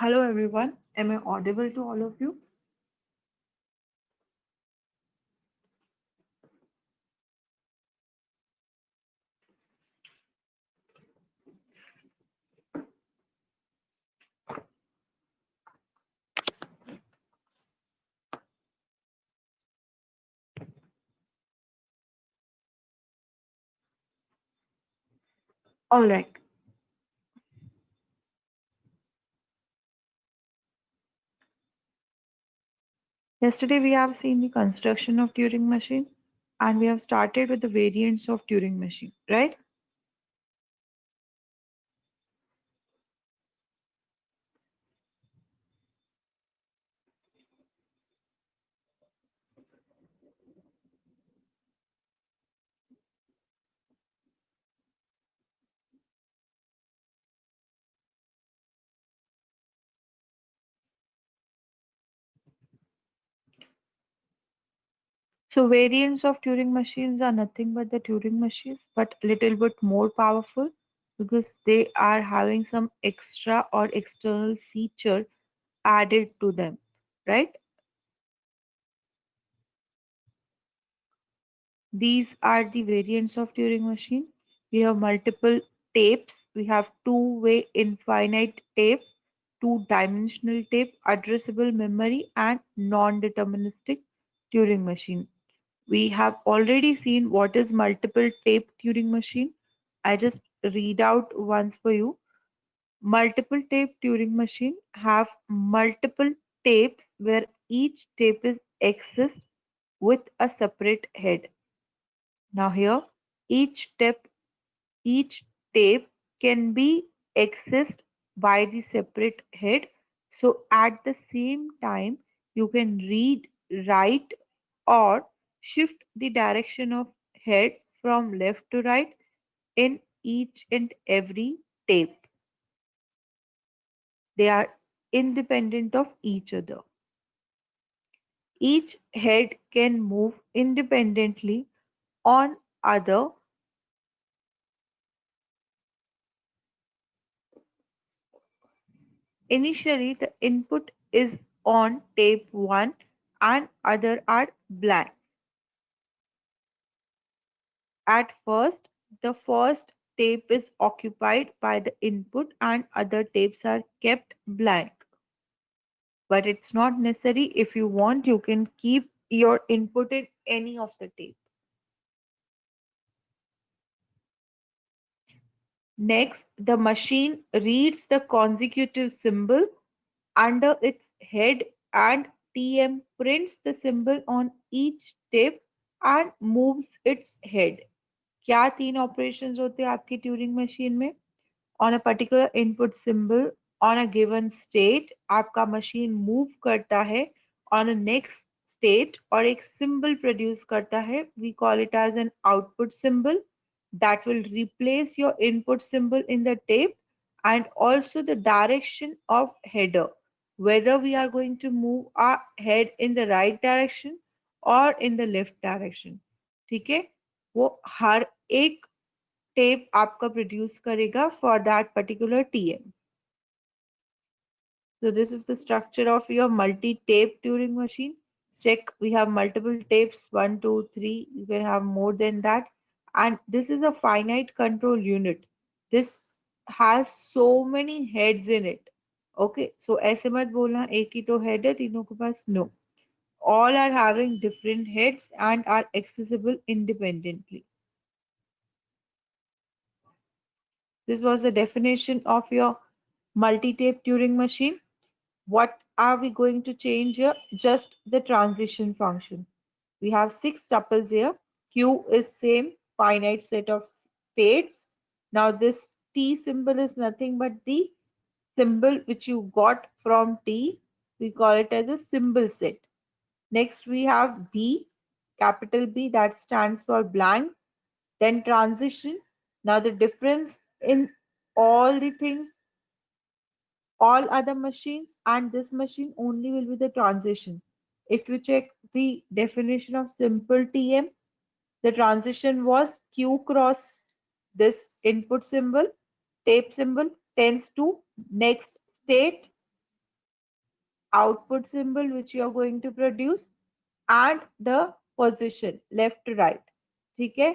Hello everyone, am I audible to all of you? Alright, yesterday we have seen the construction of Turing machine and we have started with the variants of Turing machine, right? So variants of Turing machines are nothing but the Turing machines, but little bit more powerful because they are having some extra or external feature added to them, right? These are the variants of Turing machine. We have multiple tapes. We have two-way infinite tape, two-dimensional tape, addressable memory, and non-deterministic Turing machine. We have already seen what is multiple tape Turing machine. I just read out once for you. Multiple tape Turing machine have multiple tapes where each tape is accessed with a separate head. Now here, each step, each tape can be accessed by the separate head. So at the same time, you can read, write, or shift the direction of head from left to right in each and every tape. They are independent of each other. Each head can move independently on other. Initially, the input is on tape 1 and other are blank. At first, the first tape is occupied by the input and other tapes are kept blank. But it's not necessary. If you want, you can keep your input in any of the tape. Next, the machine reads the consecutive symbol under its head and TM prints the symbol on each tip and moves its head. क्या तीन operations होते हैं आपकी Turing machine में? On a particular input symbol on a given state आपका machine move करता है on a next state और एक symbol produce करता है. We call it as an output symbol that will replace your input symbol in the tape and also the direction of header, whether we are going to move our head in the right direction or in the left direction. ठीक है, वो हर एक tape आपका produce करेगा for that particular TM. So this is the structure of your multi-tape Turing machine. Check, we have multiple tapes, one, two, three. You can have more than that. And this is a finite control unit. This has so many heads in it. Okay, so ऐसे मत बोलना एक ही तो head है तीनों के पास. No. All are having different heads and are accessible independently. This was the definition of your multi-tape Turing machine. What are we going to change here? Just the transition function. We have six tuples here. Q is same finite set of states. Now this T symbol is nothing but the symbol which you got from T. We call it as a symbol set. Next we have B, capital B, that stands for blank. Then transition. Now the difference in all the things, all other machines and this machine only will be the transition. If you check the definition of simple TM, the transition was Q cross this input symbol, tape symbol tends to next state. output symbol which you are going to produce, and the position left to right. ठीक है,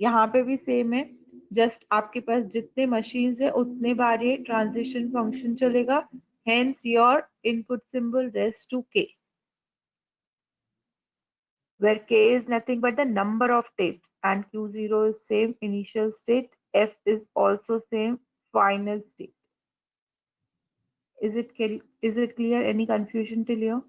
यहाँ पे भी same है, just आपके पास जितने machines है उतने बार ये ट्रांजिशन फंक्शन चलेगा, hence your input symbol rests to k, where k is nothing but the number of tapes and q0 is same initial state, f is also same final state. Is it clear? Any confusion till here?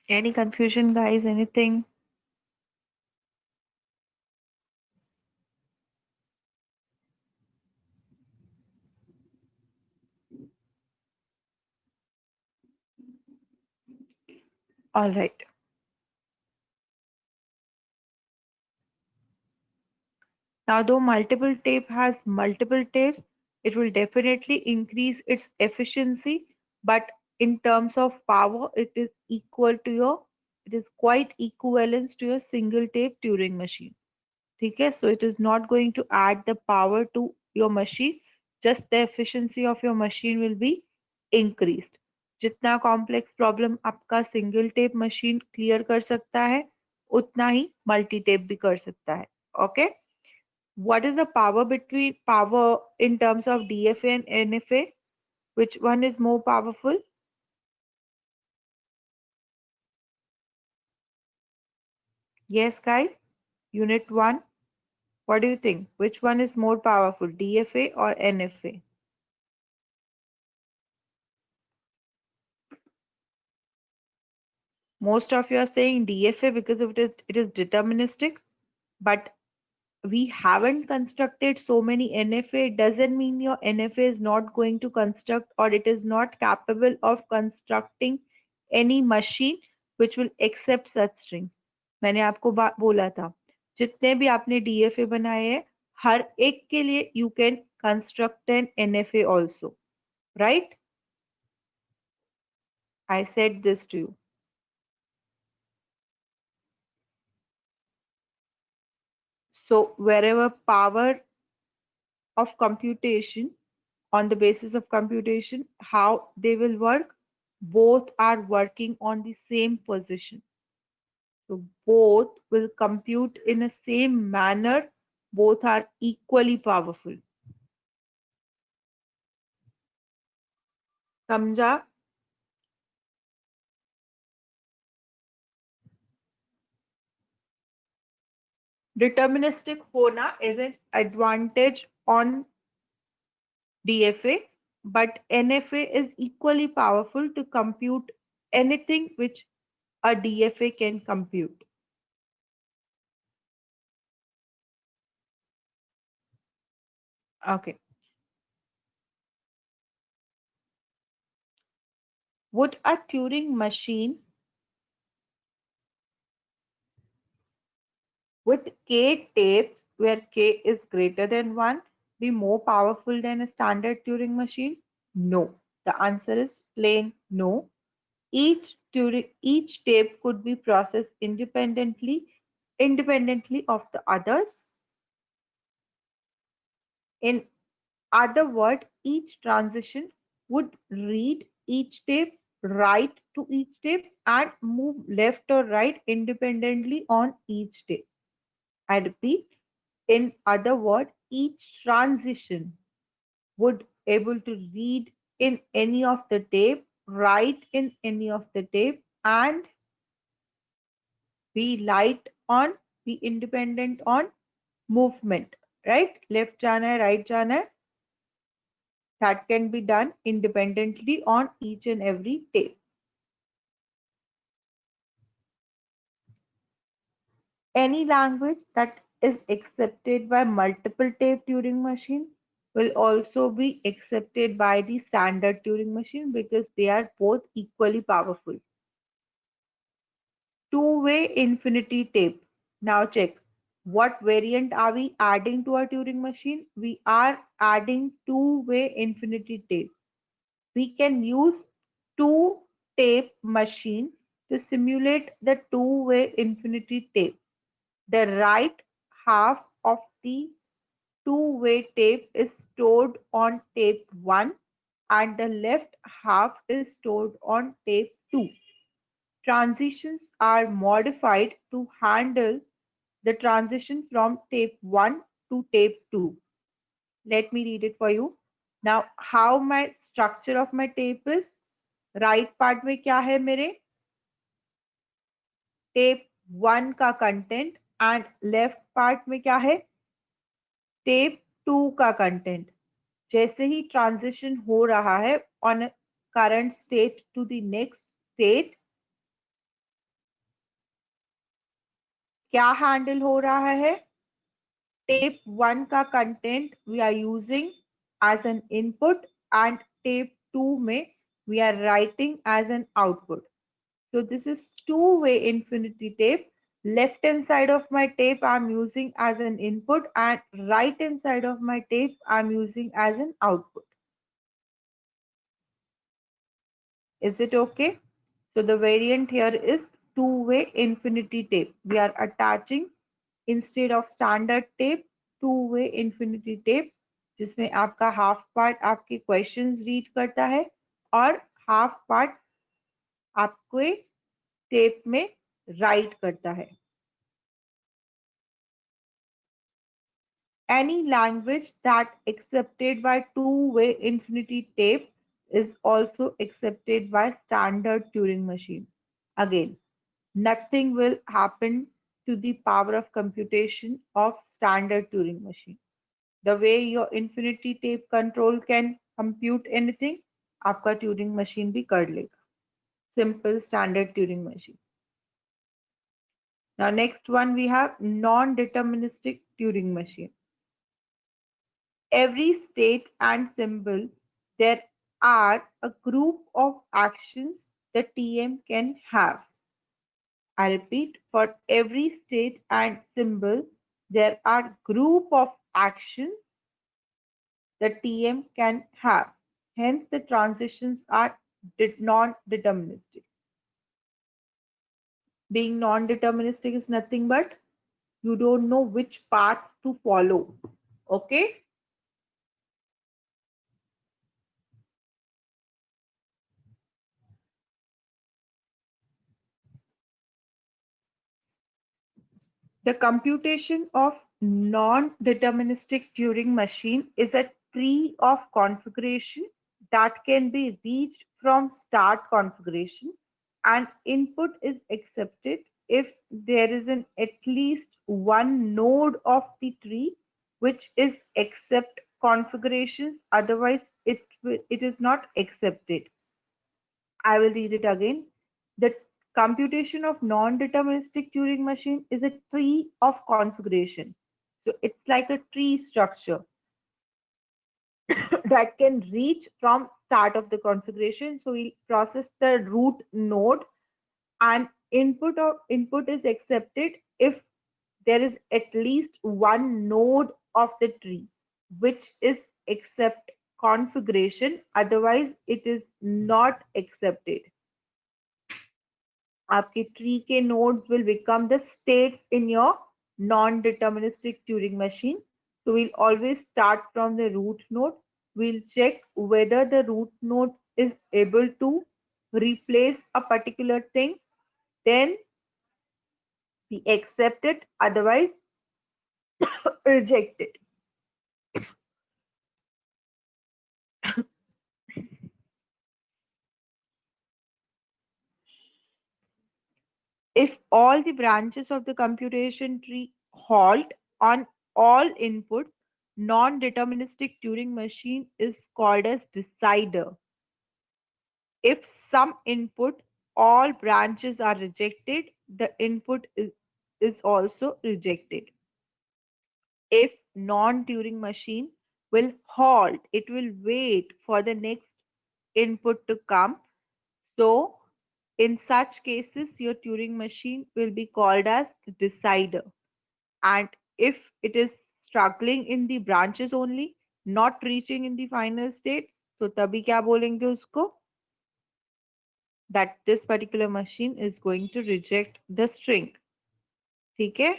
Any confusion, guys? Anything? All right. Now, though multiple tape has multiple tapes, it will definitely increase its efficiency, but in terms of power, it is quite equivalent to your single tape Turing machine. Okay, so it is not going to add the power to your machine, just the efficiency of your machine will be increased. जितना complex problem आपका single tape machine clear कर सकता है, उतना ही multi tape भी कर सकता है. Okay, what is the power in terms of DFA and NFA? Which one is more powerful? Yes, guys. Unit 1. What do you think? Which one is more powerful, DFA or NFA? Most of you are saying DFA because it is deterministic, but we haven't constructed so many NFA. It doesn't mean your NFA is not going to construct, or it is not capable of constructing any machine which will accept such strings. मैंने आपको बोला था, जितने भी आपने DFA बनाए हैं, हर एक के लिए you can construct an NFA also, right? I said this to you. So wherever power of computation, on the basis of computation, how they will work, both are working on the same position. So both will compute in the same manner, both are equally powerful. समझा? Deterministic होना is an advantage on DFA, but NFA is equally powerful to compute anything which a DFA can compute. Okay. Would a Turing machine with k tapes, where k is greater than 1, be more powerful than a standard Turing machine? No. The answer is plain no. Each tape could be processed independently of the others. In other words, each transition would read each tape, write to each tape, and move left or right independently on each tape. I repeat, in other words, each transition would able to read in any of the tape, write in any of the tape, and be light on, be independent on movement. Right? Left jana hai, right jana hai. That can be done independently on each and every tape. Any language that is accepted by multiple tape Turing machine will also be accepted by the standard Turing machine because they are both equally powerful. Two-way infinity tape. Now check. What variant are we adding to our Turing machine? We are adding two-way infinity tape. We can use two tape machine to simulate the two-way infinity tape. The right half of the two-way tape is stored on tape 1 and the left half is stored on tape 2. Transitions are modified to handle the transition from tape 1 to tape 2. Let me read it for you. Now, how my structure of my tape is? Right part में क्या है मेरे? Tape 1 का content and left part में क्या है? Tape 2 का content. जैसे ही ट्रांजिशन हो रहा है on current state to the next state, क्या हैंडल हो रहा है? टेप 1 का content we are using as an input and tape 2 में we are writing as an output. So this is two-way infinity tape. Left hand side of my tape I'm using as an input and right hand side of my tape I'm using as an output. Is it okay? So the variant here is two-way infinity tape. We are attaching instead of standard tape, two-way infinity tape, जिसमें आपका half part आपके questions read करता है और half part आपके tape में right करता है. Any language that accepted by two-way infinity tape is also accepted by standard Turing machine. Again, nothing will happen to the power of computation of standard Turing machine. The way your infinity tape control can compute anything, आपका Turing machine भी कर लेगा. Simple standard Turing machine. Now next one we have non-deterministic Turing machine. Every state and symbol, there are a group of actions the TM can have. I repeat, for every state and symbol, there are group of actions the TM can have. Hence, the transitions are non-deterministic. Being non-deterministic is nothing but you don't know which path to follow. Okay? The computation of non-deterministic Turing machine is a tree of configuration that can be reached from start configuration, and input is accepted if there is an at least one node of the tree which is accept configurations, otherwise it is not accepted. I will read it again. The computation of non-deterministic Turing machine is a tree of configuration. So it's like a tree structure that can reach from start of the configuration. So we'll process the root node and input is accepted if there is at least one node of the tree which is accept configuration, otherwise it is not accepted. आपके tree के nodes will become the states in your non-deterministic Turing machine. So we'll always start from the root node. We'll check whether the root node is able to replace a particular thing. Then we accept it, otherwise reject it. If all the branches of the computation tree halt on all inputs, non-deterministic Turing machine is called as decider. If some input, all branches are rejected, the input is also rejected. If non-Turing machine will halt, it will wait for the next input to come. So in such cases, your Turing machine will be called as decider. And if it is struggling in the branches only, not reaching in the final state, तो तभी क्या बोलेंगे उसको? That this particular machine is going to reject the string. ठीक है?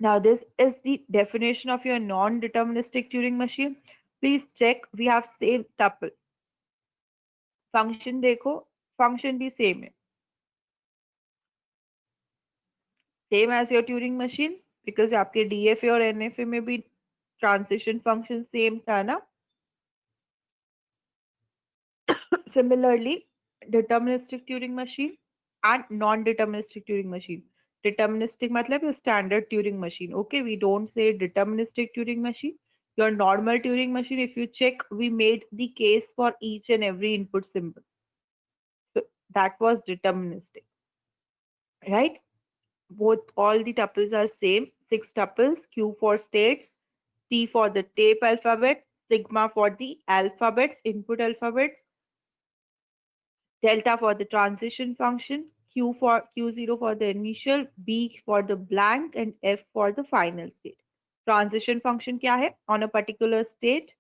Now, this is the definition of your non-deterministic Turing machine. Please check we have same tuple. Function देखो, function भी same है, same as your Turing machine, because आपके DFA और NFA में भी transition function same था ना. Similarly, deterministic Turing machine and non-deterministic Turing machine. Deterministic matlab your standard Turing machine. Okay, we don't say deterministic Turing machine. Your normal Turing machine, if you check, we made the case for each and every input symbol. So that was deterministic, right? Both all the tuples are same, six tuples, Q for states, T for the tape alphabet, sigma for the alphabets, input alphabets, delta for the transition function, Q0 for the initial, B for the blank, and F for the final state. Transition function क्या है? On a particular state,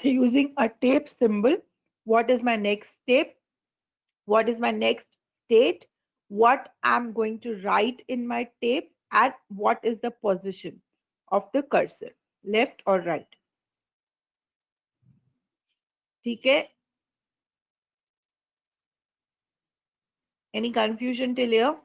using a tape symbol, what is my next step? What is my next state? What I'm going to write in my tape, and what is the position of the cursor, left or right? ठीक है? Any confusion till here?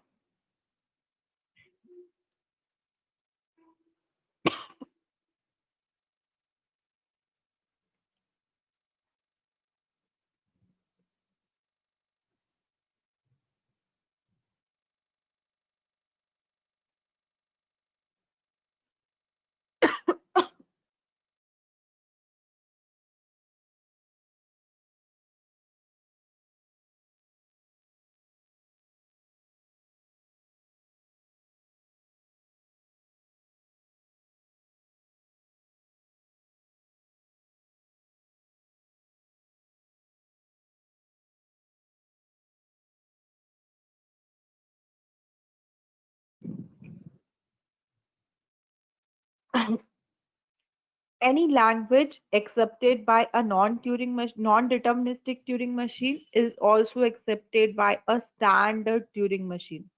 Any language accepted by a non-deterministic Turing machine is also accepted by a standard Turing machine.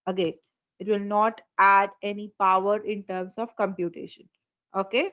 Again, it will not add any power in terms of computation. Okay.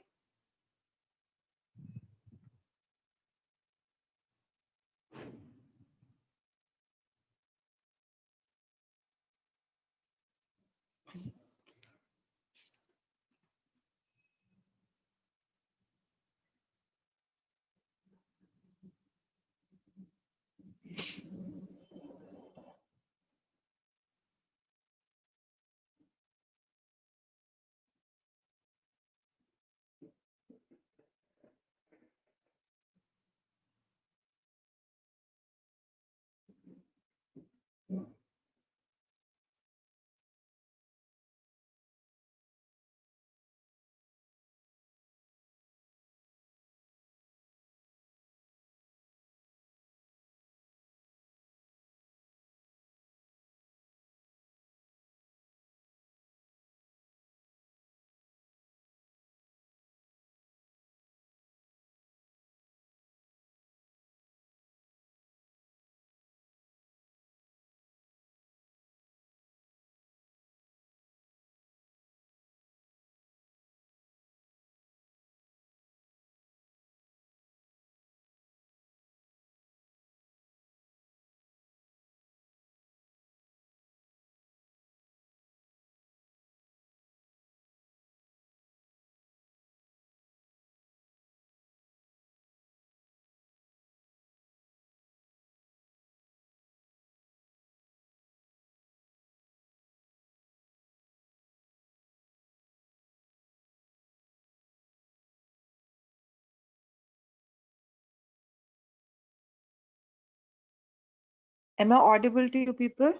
Am I audible to you people?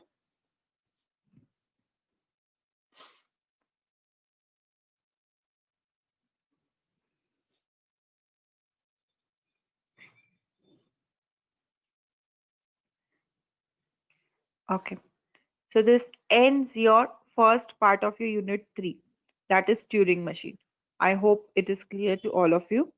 Okay. So this ends your first part of your unit 3. That is Turing machine. I hope it is clear to all of you.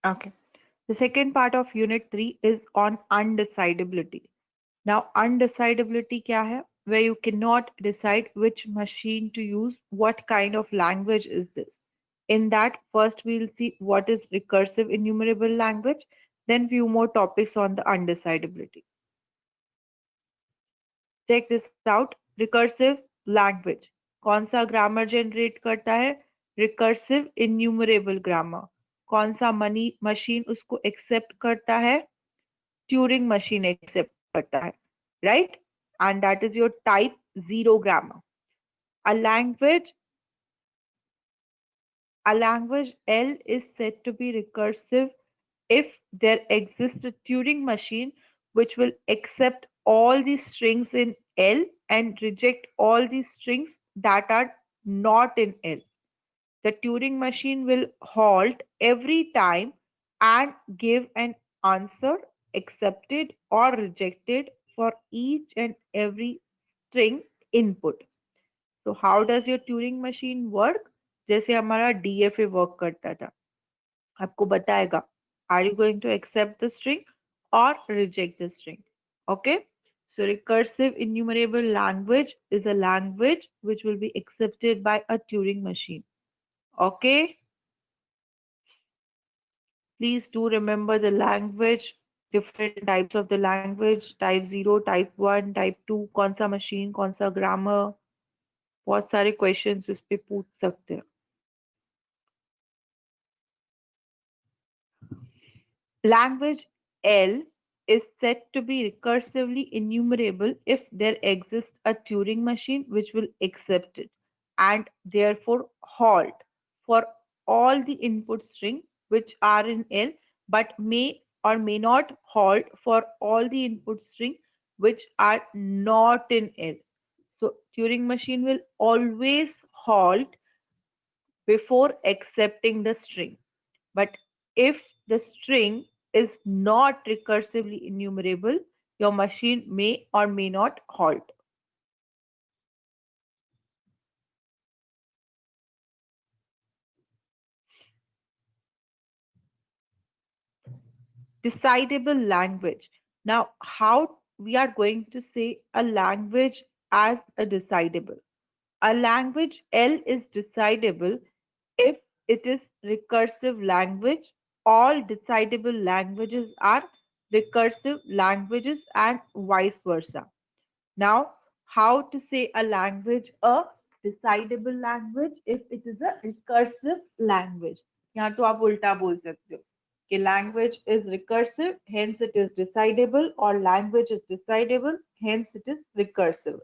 Okay. The second part of Unit 3 is on undecidability. Now, undecidability kya hai? Where you cannot decide which machine to use, what kind of language is this. In that, first we'll see what is recursive enumerable language, then few more topics on the undecidability. Check this out. Recursive language. कौन सा grammar generate करता है? Recursive enumerable grammar. कौन सा money machine उसको accept करता है? Turing machine accept करता है, right? And that is your type 0 grammar. A language, a language L is said to be recursive if there exists a Turing machine which will accept all the strings in L and reject all the strings that are not in L. The Turing machine will halt every time and give an answer accepted or rejected for each and every string input. So how does your Turing machine work? जैसे हमारा DFA work करता था, आपको बताएगा are you going to accept the string or reject the string. Okay, so recursive enumerable language is a language which will be accepted by a Turing machine. Okay, please do remember the language, different types of the language, type 0, type 1, type 2, कौन सा machine, कौन सा grammar. बहुत सारे questions इस पे पूछ सकते हैं. Language L is said to be recursively enumerable if there exists a Turing machine which will accept it and therefore halt for all the input string which are in L, but may or may not halt for all the input string which are not in L. So Turing machine will always halt before accepting the string. But if the string is not recursively enumerable, your machine may or may not halt. Decidable language. Now, how we are going to say a language as a decidable? A language L is decidable if it is recursive language. All decidable languages are recursive languages and vice versa. Now, how to say a language a decidable language if it is a recursive language? यहाँ तो आप उल्टा बोल सकते हो कि language is recursive, hence it is decidable, or language is decidable, hence it is recursive.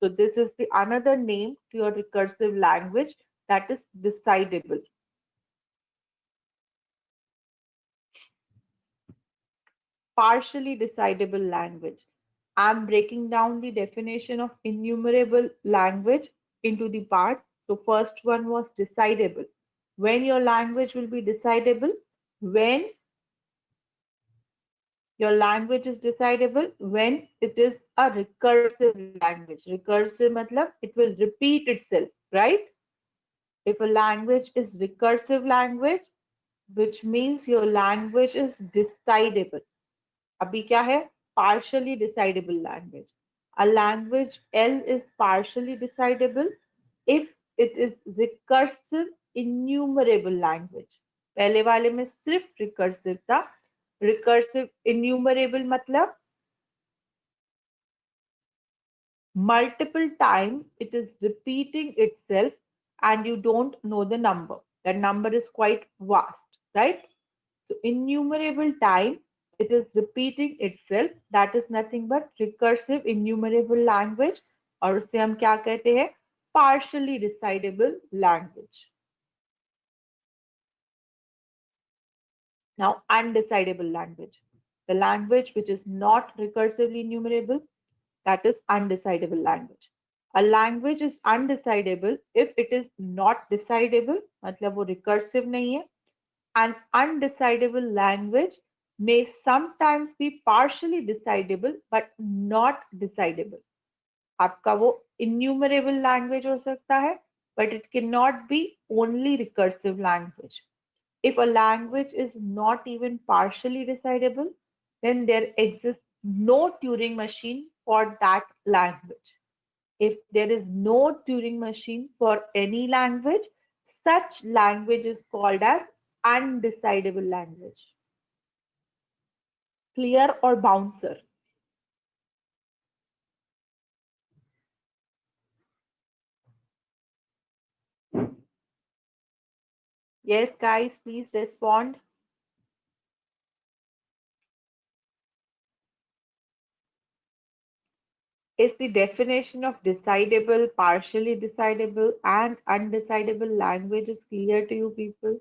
So this is the another name to your recursive language, that is decidable. Partially decidable language. I'm breaking down the definition of enumerable language into the parts. So first one was decidable. When your language will be decidable? When your language is decidable? When it is a recursive language. Recursive matlab it will repeat itself, right? If a language is recursive language, which means your language is decidable. अभी क्या है? Partially decidable language. A language L is partially decidable if it is recursive enumerable language. पहले वाले में सिर्फ recursive था. Recursive enumerable मतलब multiple times it is repeating itself and you don't know the number. That number is quite vast, right? So innumerable time it is repeating itself. That is nothing but recursive enumerable language. और उसे हम क्या कहते हैं? Partially decidable language. Now undecidable language. The language which is not recursively enumerable, that is undecidable language. A language is undecidable if it is not decidable, मतलब वो recursive नहीं है. An undecidable language may sometimes be partially decidable but not decidable. आपका वो innumerable language हो सकता है, but it cannot be only recursive language. If a language is not even partially decidable, then there exists no Turing machine for that language. If there is no Turing machine for any language, such language is called as undecidable language. Clear or bouncer? Yes, guys, please respond. Is the definition of decidable, partially decidable, and undecidable language is clear to you people?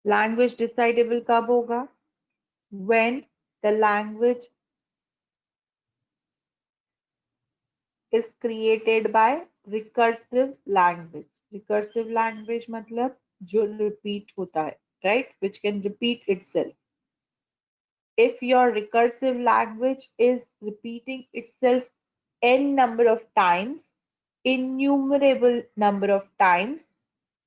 Language decidable कब होगा? When the language is created by recursive language. Recursive language मतलब जो repeat होता है, right? Which can repeat itself. If your recursive language is repeating itself n number of times, innumerable number of times,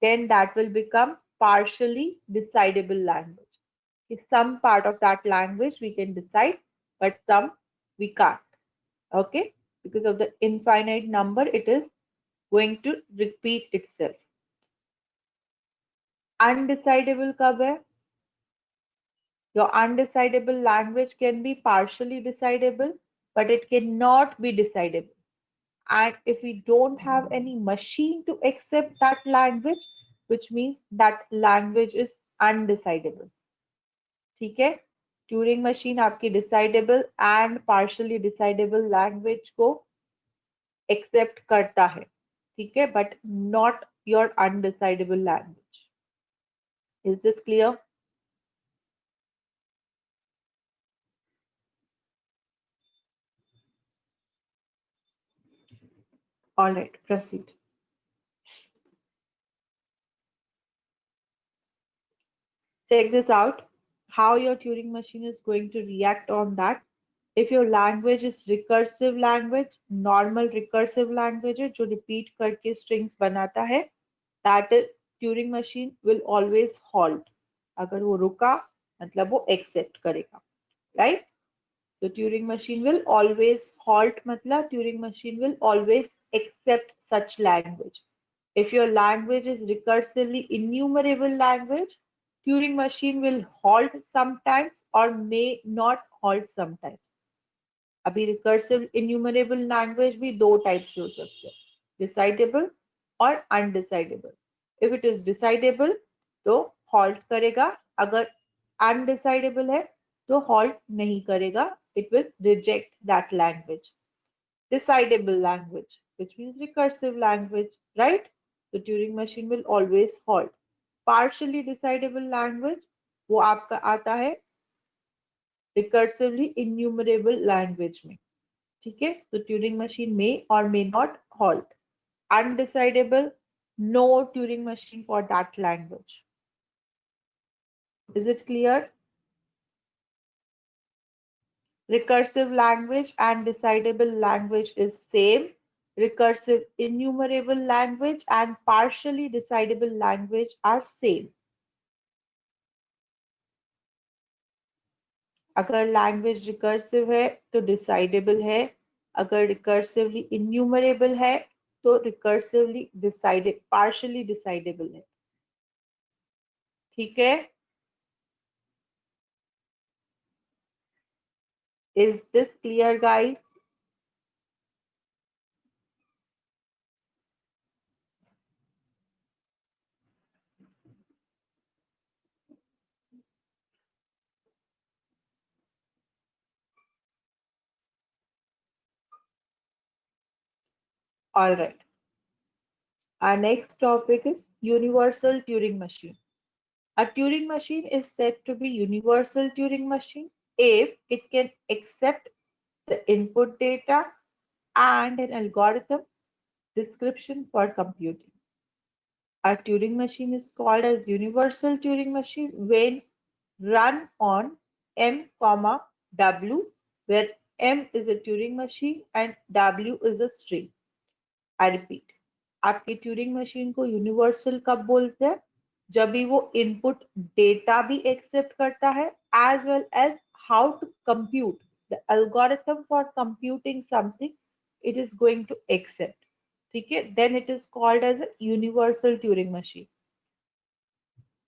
then that will become partially decidable language. Some part of that language we can decide, but some we can't. Okay? Because of the infinite number, it is going to repeat itself. Undecidable कब है? Your undecidable language can be partially decidable, but it cannot be decidable. And if we don't have any machine to accept that language, which means that language is undecidable. ठीक है? Turing machine आपकी decidable and partially decidable language को accept करता है, ठीक है, but not your undecidable language. Is this clear? All right, proceed. Check this out. How your Turing machine is going to react on that. If your language is recursive language, normal recursive language है जो repeat करके strings बनाता है, that is Turing machine will always halt. अगर वो रुका मतलब वो accept करेगा, right? So Turing machine will always halt matlab Turing machine will always accept such language. If your language is recursively enumerable language, Turing machine will halt sometimes or may not halt sometimes. अभी recursive enumerable language भी दो type से हो सकते हैं, decidable और undecidable. If it is decidable तो halt करेगा, अगर अनडिसाइडेबल है तो हॉल्ट नहीं करेगा, it will reject that language. Decidable language, which means recursive language, right? The Turing machine will always halt. Partially decidable language, वो आपका आता है रिकर्सिवली इन्यूमरेबल लैंग्वेज में, ठीक है. तो Turing machine may or may not halt. Undecidable, no Turing machine for that language. Is it clear? Recursive language and decidable language is same. Recursive enumerable language and partially decidable language are same. अगर language recursive है तो decidable है, अगर recursively enumerable है तो recursively decided partially decidable है, ठीक है. Is this clear guys? All right. Our next topic is universal Turing machine. A Turing machine is said to be universal Turing machine if it can accept the input data and an algorithm description for computing. A Turing machine is called as universal Turing machine when run on M, W, where M is a Turing machine and W is a string. I repeat, आपकी Turing machine को universal कब बोलते हैं? जब भी वो input data भी accept करता है as well as how to compute the algorithm for computing something it is going to accept. ठीक है, then it is called as a universal Turing machine.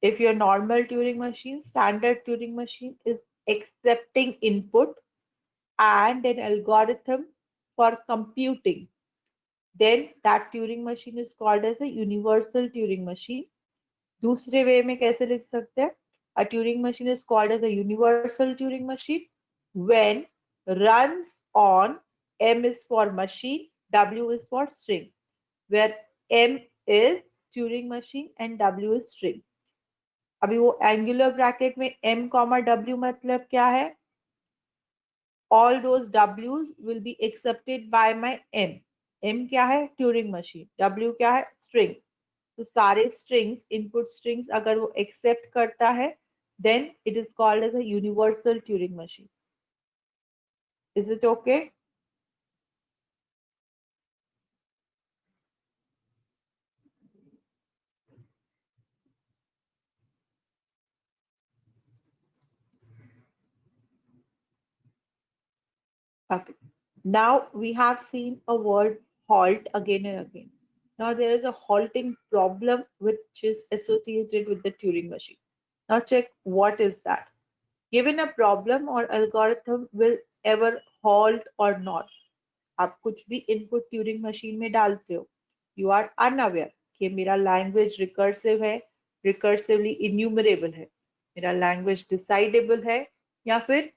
If your normal Turing machine, standard Turing machine is accepting input and an algorithm for computing, then that Turing machine is called as a universal Turing machine. दूसरे वे में कैसे लिख सकते हैं? A Turing machine is called as a universal Turing machine when runs on M is for machine, W is for string, where M is Turing machine and W is string. अभी वो angular bracket में m comma w मतलब क्या है? All those w's will be accepted by my m. m क्या है? Turing machine. w क्या है? स्ट्रिंग. तो सारे स्ट्रिंग्स, इनपुट स्ट्रिंग्स अगर वो एक्सेप्ट करता है then it is called as a universal Turing machine. Is it okay? Okay. Now we have seen a word halt again and again. Now there is a halting problem which is associated with the Turing machine. Now check what is that. Given a problem or algorithm will ever halt or not. आप कुछ भी input Turing machine में डालते हो, you are unaware कि मेरा language recursive है, recursively enumerable है, मेरा लैंग्वेज डिसाइडेबल है या फिर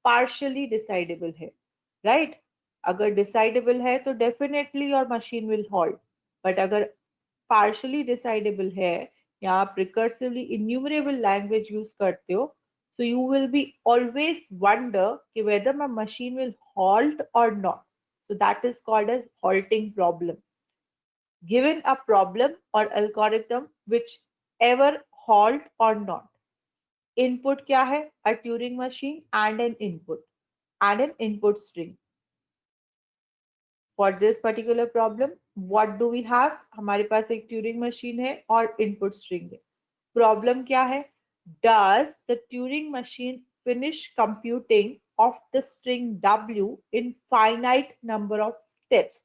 पार्शियली डिसाइडेबल है. Right right? अगर डिसाइडेबल है तो definitely your machine will halt. But अगर पार्शियली डिसाइडेबल है या आप रिकर्सिवली इन्यूमरेबल लैंग्वेज यूज करते हो, so you will be always wonder कि whether my machine will halt or not. So that is called as halting problem. Given a problem or algorithm which ever halt or not. Input क्या है? A Turing machine and an input string. For this particular problem, what do we have? हमारे पास एक Turing machine है और input string है. Problem क्या है? Does the Turing machine finish computing of the string W in finite number of steps?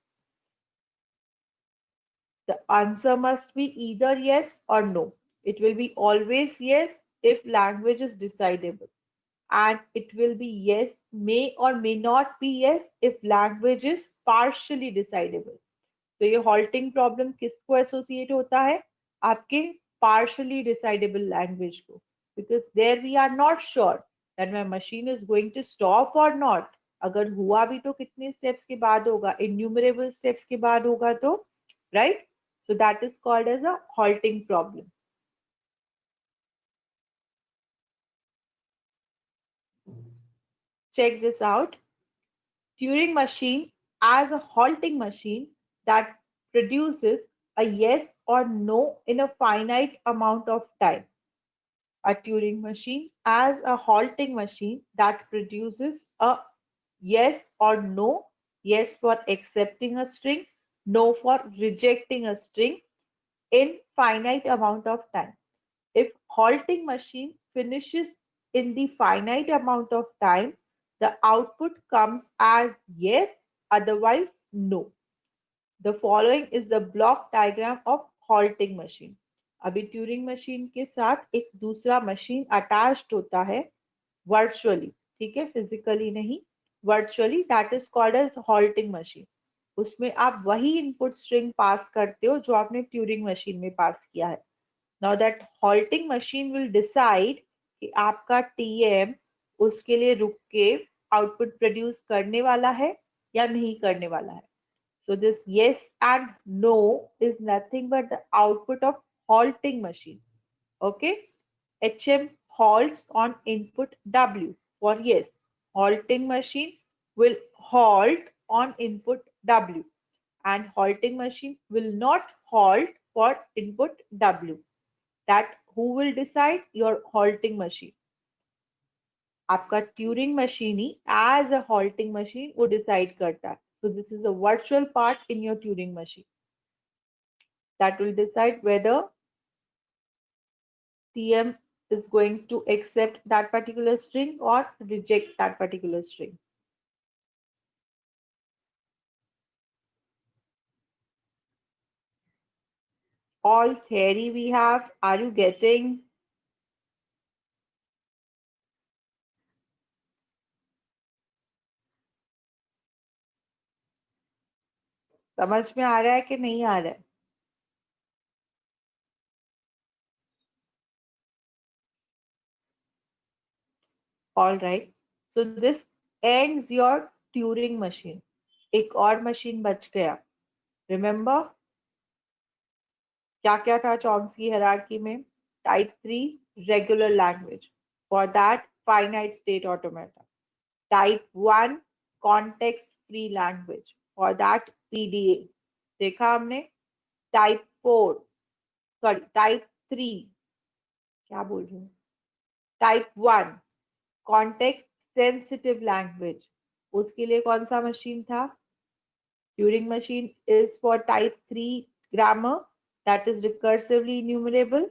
The answer must be either yes or no. It will be always yes if language is decidable. And it will be yes, may or may not be yes if language is partially decidable. तो ये halting problem किसको associate होता है? आपके partially decidable language को. Because there we are not sure that my machine is going to stop or not. अगर हुआ भी तो कितने steps के बाद होगा? Innumerable steps के बाद होगा तो, right? So that is called as a halting problem. Check this out. Turing machine as a halting machine that produces a yes or no in a finite amount of time. A Turing machine as a halting machine that produces a yes or no, yes for accepting a string, no for rejecting a string in finite amount of time. If halting machine finishes in the finite amount of time, the output comes as yes, otherwise no. The following is the block diagram of halting machine. अभी Turing machine के साथ एक दूसरा machine attached होता है virtually. ठीक है, physically नहीं, virtually. That is called as halting machine. उसमें आप वही इनपुट स्ट्रिंग पास करते हो जो आपने ट्यूरिंग मशीन में पास किया है. Now that halting machine will decide कि आपका टीएम उसके लिए रुक के आउटपुट प्रोड्यूस करने वाला है या नहीं करने वाला है. So this yes and no is nothing but the output of halting machine. Okay. HM halts on input W for yes. Halting machine will halt on input W and halting machine will not halt for input W. That who will decide? Your halting machine. आपका Turing machine ही as a halting machine वो decide करता है. So this is a virtual part in your Turing machine that will decide whether TM is going to accept that particular string or reject that particular string. All theory we have. Are you getting? समझ में आ रहा है कि नहीं आ रहा है? All right. So this ends your Turing machine. एक और मशीन बच गया. Remember क्या क्या था चॉम्स्की हायरार्की में? Type 3 regular language. For that finite state automata. Type 1 context free language. For that PDA. देखा हमने. टाइप 4 सॉरी टाइप 3 क्या बोल रही हूँ? Type 1 context sensitive language. उसके लिए कौन सा मशीन था? Turing machine is for type 3 grammar, that is recursively enumerable.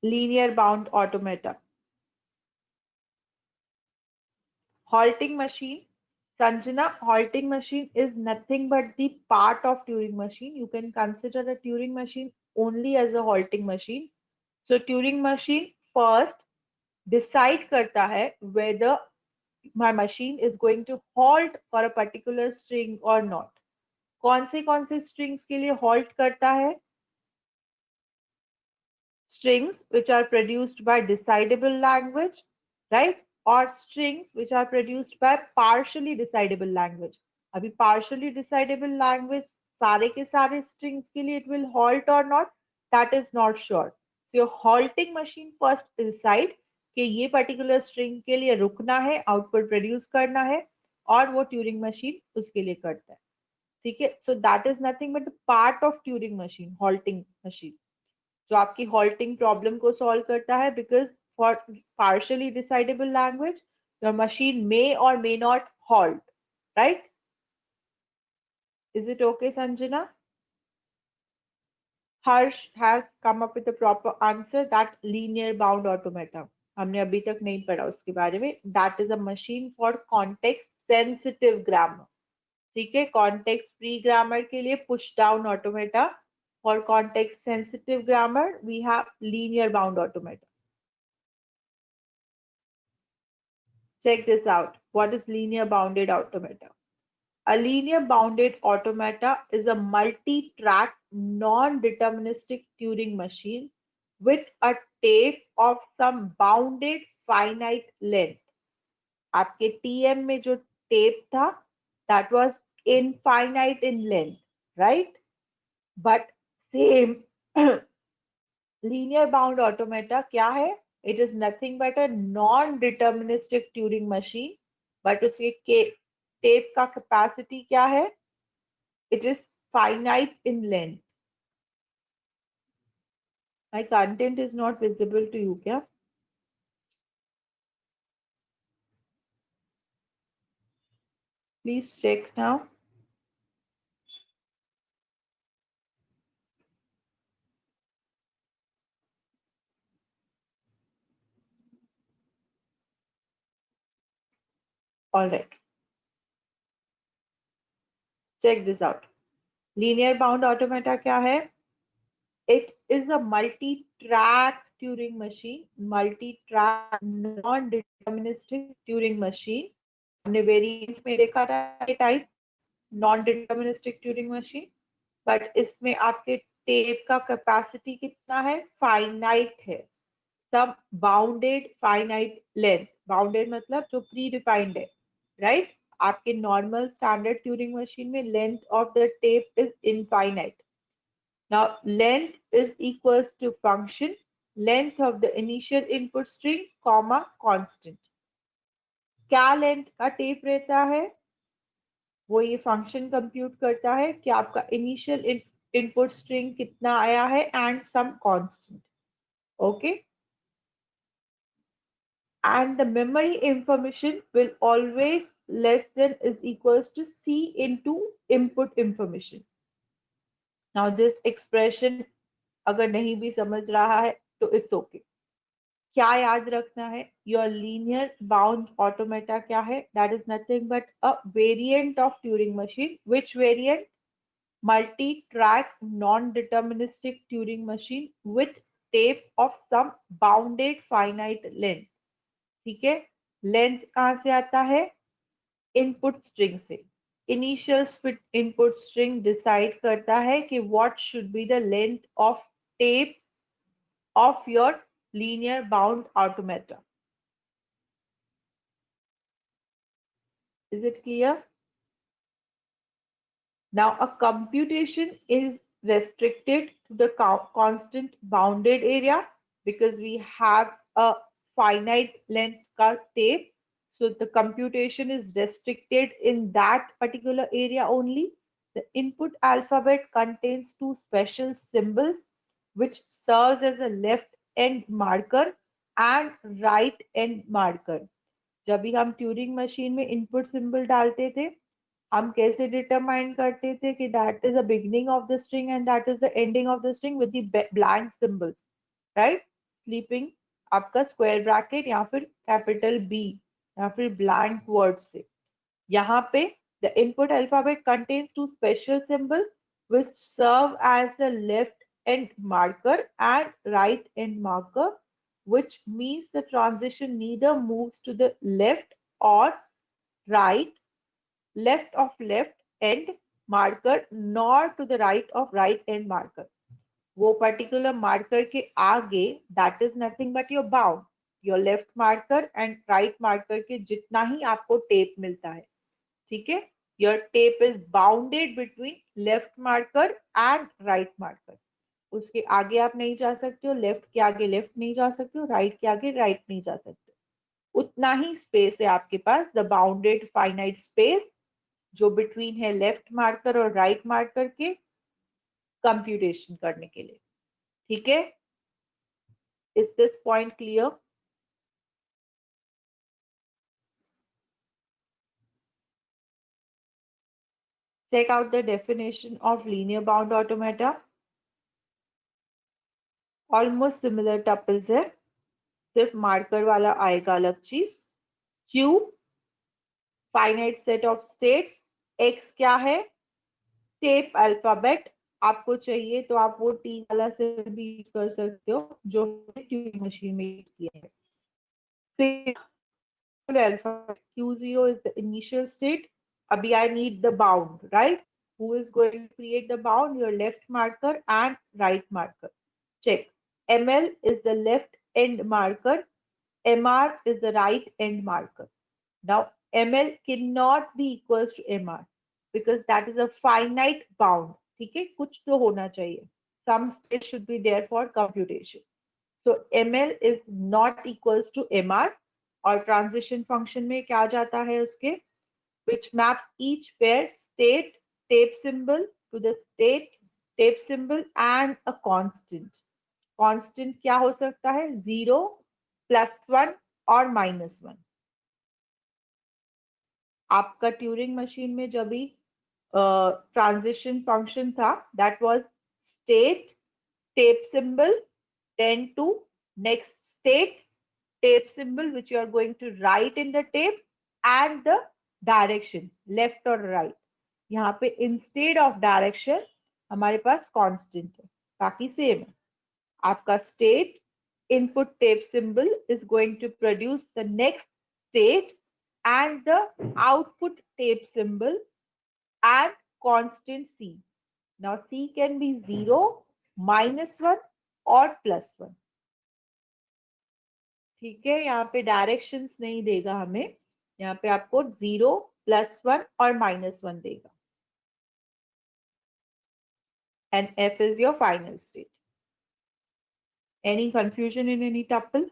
Linear bound automata. Halting machine. Sanjana, halting machine is nothing but the part of Turing machine. You can consider a Turing machine only as a halting machine. So Turing machine first decide करता है whether my machine is going to halt for a particular string or not. कौन से strings के लिए halt करता है? Strings which are produced by decidable language, right? Or strings which are produced by partially decidable language. अभी partially decidable language सारे के सारे strings के लिए it will halt or not, that is not sure. So your halting machine first decide कि ये particular string के लिए रुकना है, output produce करना है, और वो Turing machine उसके लिए करता है. ठीक है? So that is nothing but the part of Turing machine, halting machine. जो आपकी हॉल्टिंग प्रॉब्लम को सॉल्व करता है. Because for partially decidable language your machine may or may not halt. Right? Is it okay Sanjana? Harsh has come up with the proper answer. That linear bound automata हमने अभी तक नहीं पढ़ा उसके बारे में. That is a machine for context sensitive grammar. ठीक है? कॉन्टेक्स्ट फ्री ग्रामर के लिए push down automata. For context sensitive grammar, we have linear bound automata. Check this out. What is linear bounded automata? A linear bounded automata is a multi-track non-deterministic Turing machine with a tape of some bounded finite length. आपके TM में जो tape था, that was infinite in length, right? But same linear bound automata क्या है? It is nothing but a non-deterministic Turing machine. But उसके tape का capacity क्या है? It is finite in length. My content is not visible to you क्या? Please check now. All right. Check this out. Linear bound automata क्या है? It is a multi-track Turing machine, multi-track non-deterministic Turing machine. हमने variant में देखा था type non deterministic Turing machine. But इसमें आपके tape का कैपेसिटी कितना है? फाइनाइट है. सब बाउंडेड फाइनाइट लेंथ. बाउंडेड मतलब जो प्री डिफाइंड है. राइट? आपके नॉर्मल स्टैंडर्ड ट्यूरिंग मशीन में length of the tape is infinite. Now length is equals to function length of the initial input string comma constant. क्या length का tape रहता है? वो ये फंक्शन कंप्यूट करता है कि आपका इनिशियल इनपुट स्ट्रिंग कितना आया है and some constant. Okay. And the memory information will always less than is equals to C into input information. Now this expression अगर नहीं भी समझ रहा है तो इट्स ओके. क्या याद रखना है? योर लीनियर बाउंड ऑटोमेटा क्या है? That is nothing but a variant of Turing machine. Which variant? Multi track non deterministic Turing machine with tape of some bounded finite length. ठीक है. लेंथ कहां से आता है? इनपुट स्ट्रिंग से. Initial input string decide करता है कि what should be the length of tape of your linear bound automata. Is it clear? Now, a computation is restricted to the constant bounded area because we have a finite length tape. So the computation is restricted in that particular area only. The input alphabet contains two special symbols which serves as a left end marker and right end marker. जब भी हम Turing machine में input symbol डालते थे, हम कैसे determine करते थे कि that is the beginning of the string and that is the ending of the string with the blank symbols. Right. Sleeping आपका स्क्वायर ब्रैकेट या फिर कैपिटल बी या फिर ब्लैंक वर्ड से. यहाँ पे the input alphabet contains two special symbols which serve as the left end marker and right end marker, which means the transition neither moves to the left or right, left of left end marker, nor to the right of right end marker. वो particular marker के आगे that is nothing but your bound, your left marker and right marker के जितना ही आपको tape मिलता है. ठीक है. Your tape is bounded between left marker and right marker. उसके आगे आप नहीं जा सकते हो, लेफ्ट के आगे लेफ्ट नहीं जा सकते हो, राइट के आगे राइट नहीं जा सकते. उतना ही स्पेस है आपके पास, द बाउंडेड फाइनाइट स्पेस जो बिटवीन है लेफ्ट मार्कर और राइट मार्कर के कंप्यूटेशन करने के लिए. ठीक है. Is this point clear? Check out the definition of linear bound automata. Almost similar tuples है, सिर्फ मार्कर वाला आएगा अलग चीज. Q finite set of states. X क्या है? Tape alphabet. आपको चाहिए तो आप वो टी वाला से भी यूज कर सकते हो जो ट्यूरिंग मशीन में यूज किया है. फिर alphabet Q0 is the initial state. Abhi I need the bound, right? Who is going to create the bound? Your left marker and right marker. Check. ML is the left end marker. MR is the right end marker. Now, ML cannot be equals to MR because that is a finite bound. ठीक है. कुछ तो होना चाहिए. Some space should be there for computation. So ML is not equals to MR. और transition function में क्या जाता है उसके? which maps each pair state tape symbol to the state tape symbol and a constant. Constant क्या हो सकता है? 0, +1 और -1. आपका ट्यूरिंग मशीन में जब भी ट्रांजिशन फंक्शन था, that was state tape symbol, then to next state tape symbol which you are going to write in the tape and the direction left or right. यहाँ पे instead of direction हमारे पास constant है, बाकी same है. आपका state input tape symbol is going to produce the next state and the output tape symbol and constant C. Now C can be 0, -1 और +1. ठीक है. यहाँ पे डायरेक्शंस नहीं देगा हमें, यहाँ पे आपको 0, +1 और -1 देगा. And F is your final state. Any confusion in any tuple?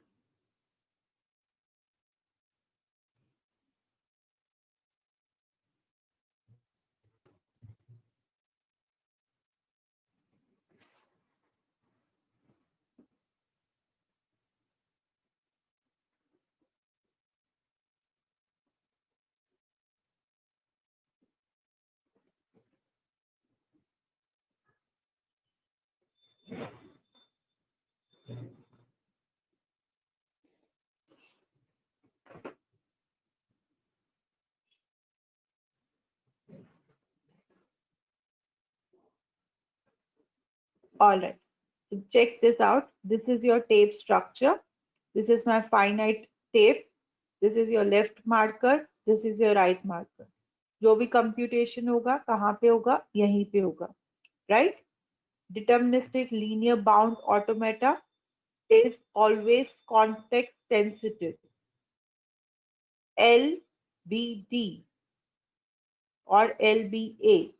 All right. So check this out. This is your tape structure. This is my finite tape. This is your left marker. This is your right marker. जो भी computation होगा कहाँ पे होगा, यहीं पे होगा, right? Deterministic linear bound automata is always context sensitive. LBD or LBA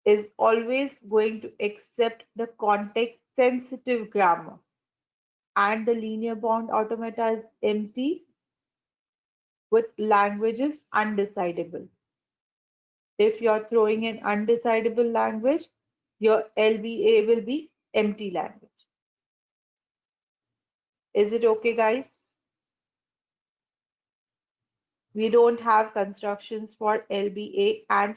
is always going to accept the context sensitive grammar, and the linear bound automata is empty with languages undecidable. If you're throwing an undecidable language, your LBA will be empty language. Is it okay, guys? We don't have constructions for LBA and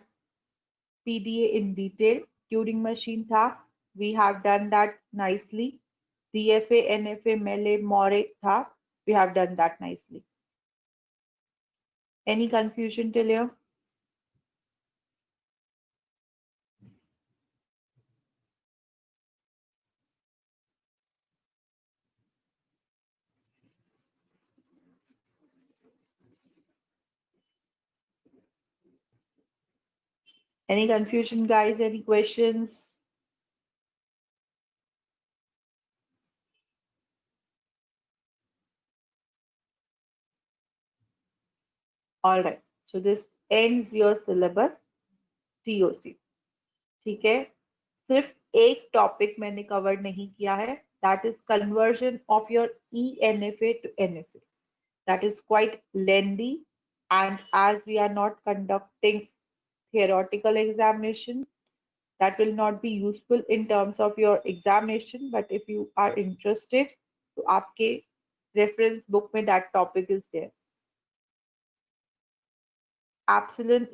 PDA in detail. Turing machine tha. We have done that nicely. DFA, NFA, Melee, More tha. We have done that nicely. Any confusion till here? Any confusion, guys? Any questions? All right. So this ends your syllabus TOC. ठीक है, सिर्फ एक topic मैंने cover नहीं किया है, that is conversion of your ENFA to NFA. That is quite lengthy, and as we are not conducting theoretical examination, that will not be useful in terms of your examination. But if you are interested, तो आपके reference book में that topic is there. Epsilon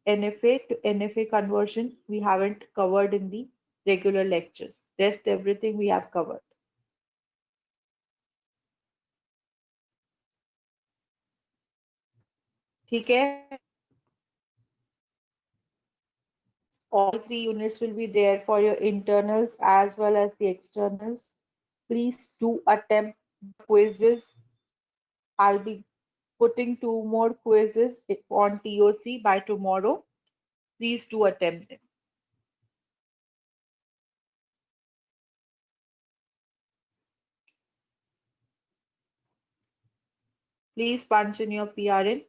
NFA to NFA conversion we haven't covered in the regular lectures. Rest everything we have covered. ठीक है? All three units will be there for your internals as well as the externals. Please do attempt quizzes. I'll be putting 2 more quizzes on TOC by tomorrow. Please do attempt them. Please punch in your PRN.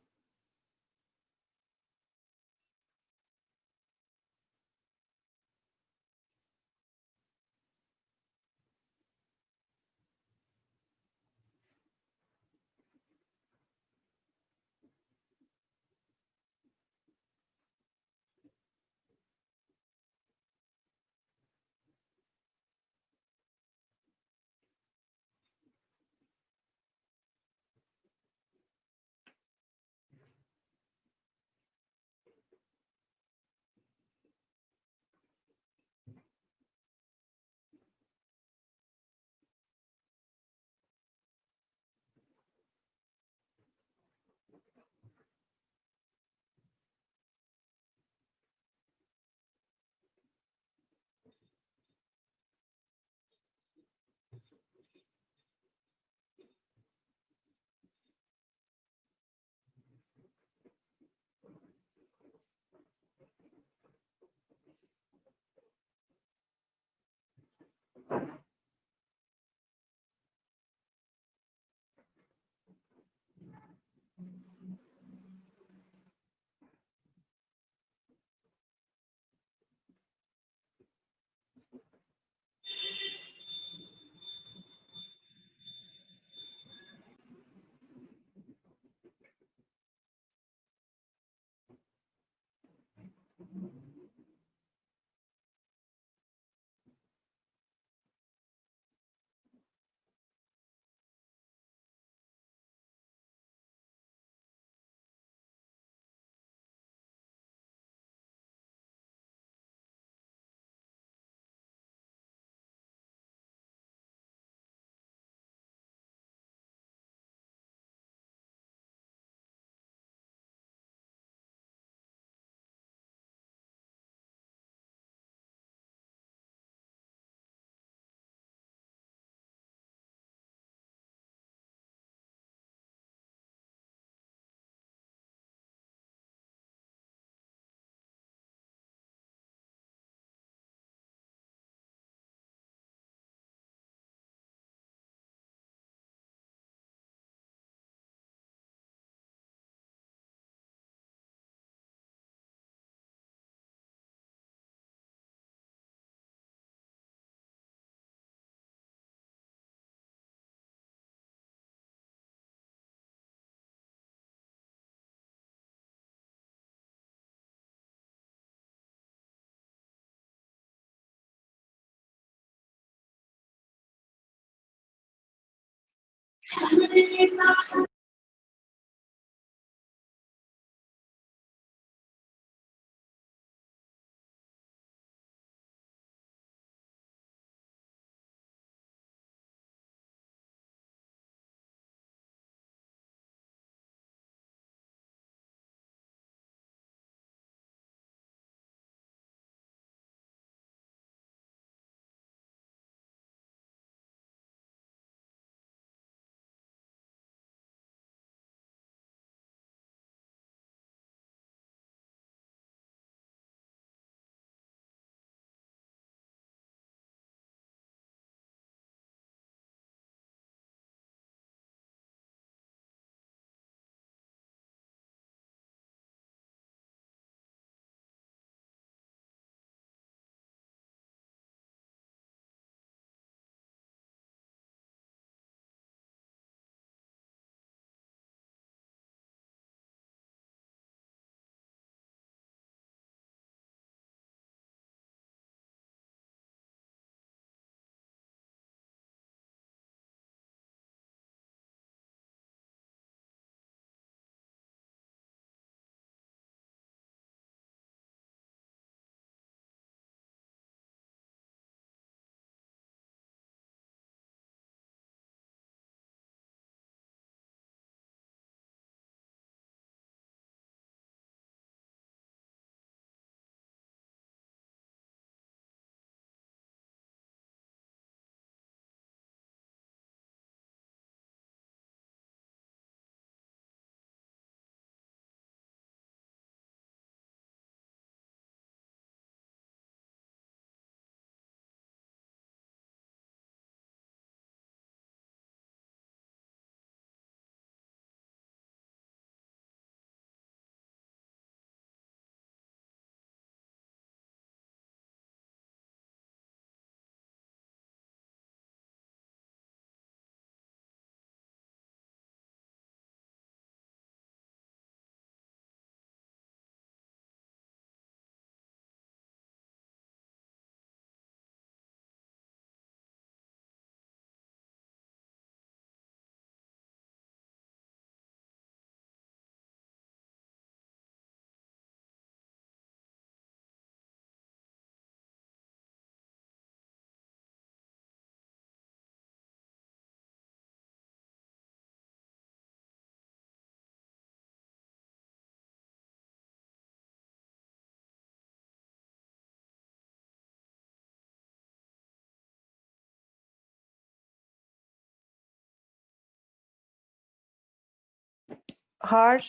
Harsh,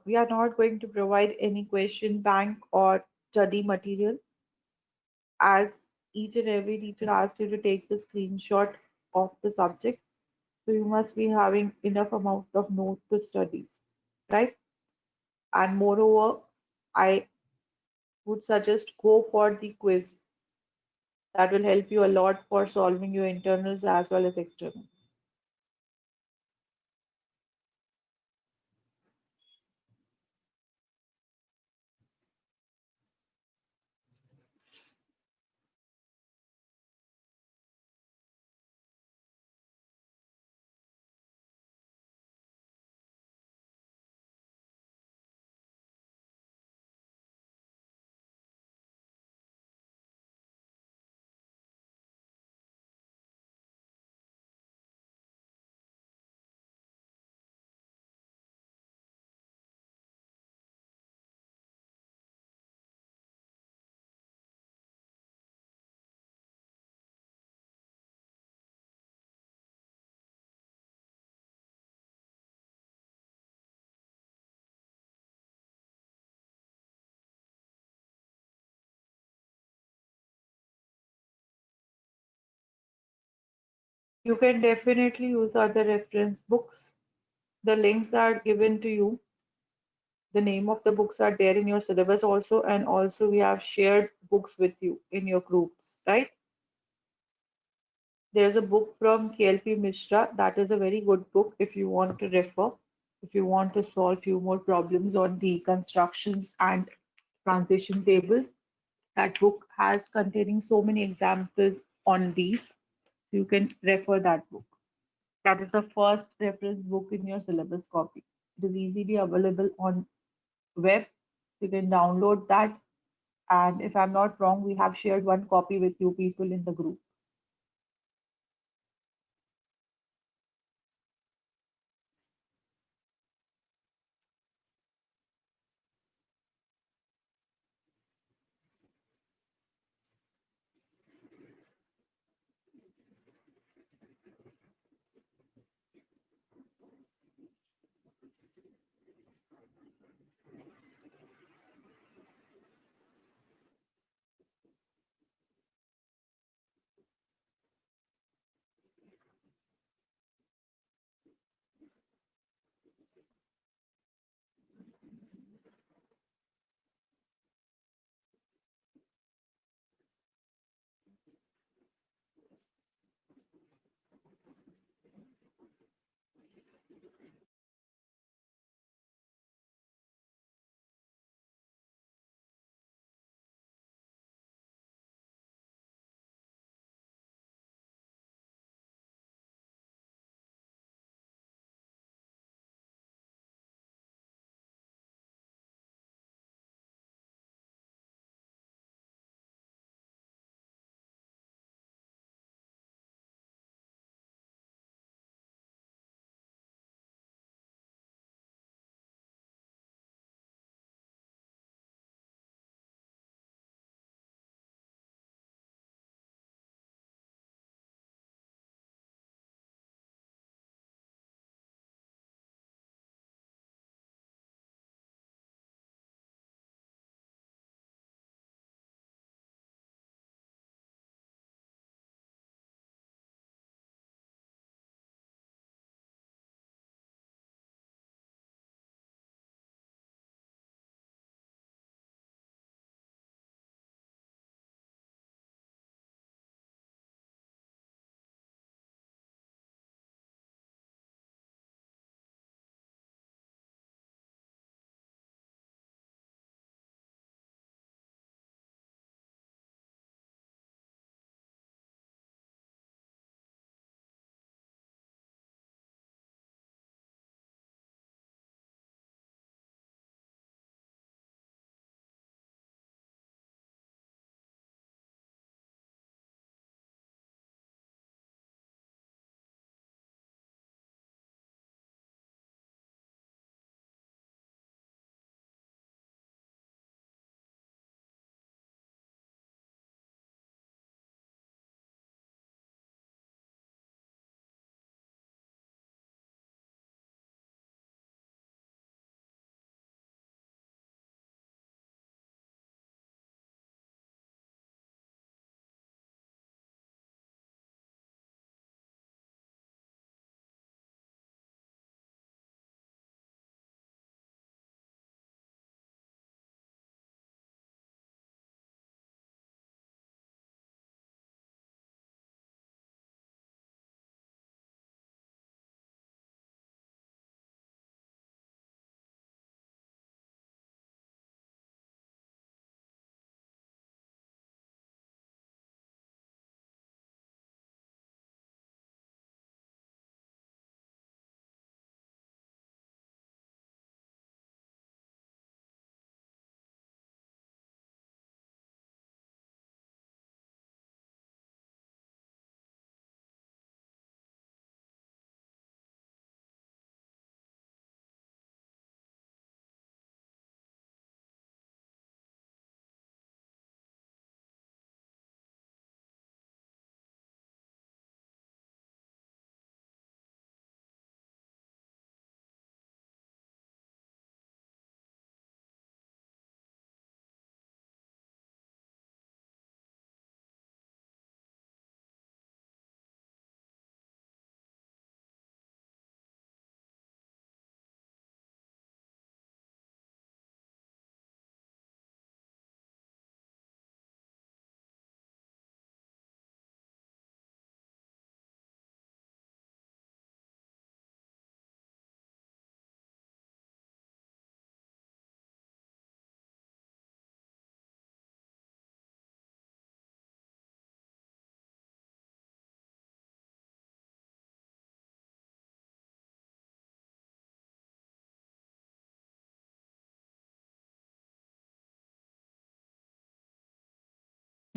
we are not going to provide any question bank or study material as each and every teacher asked you to take the screenshot of the subject. So you must be having enough amount of note to study, right? And moreover, I would suggest go for the quiz. That will help you a lot for solving your internals as well as externals. You can definitely use other reference books. The links are given to you. The name of the books are there in your syllabus also, and also we have shared books with you in your groups, right? There's a book from KLP Mishra that is a very good book if you want to refer, if you want to solve few more problems on the constructions and transition tables. That book has containing so many examples on these. You can refer that book. That is the first reference book in your syllabus copy. It is easily available on web. You can download that. And if I'm not wrong, we have shared one copy with you people in the group.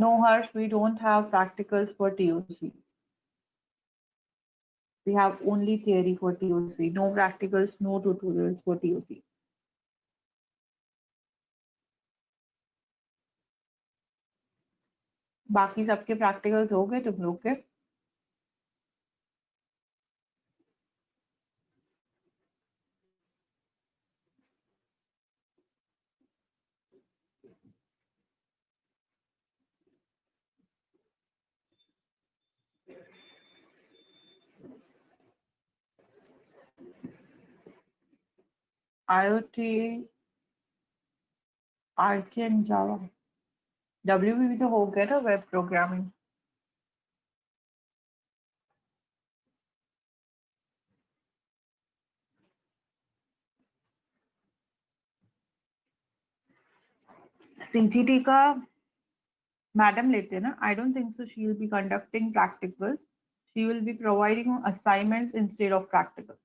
No, Harsh, we don't have practicals for TOC. We have only theory for TOC. No practicals, no tutorials for TOC. बाकी सबके practicals हो गए तुम लोग के? IoT, RK and Java. WB भी तो हो गया ना, वेब प्रोग्रामिंग. CGT का मैडम लेते हैं ना. I don't think so she will be conducting practicals. She will be providing assignments instead of practical.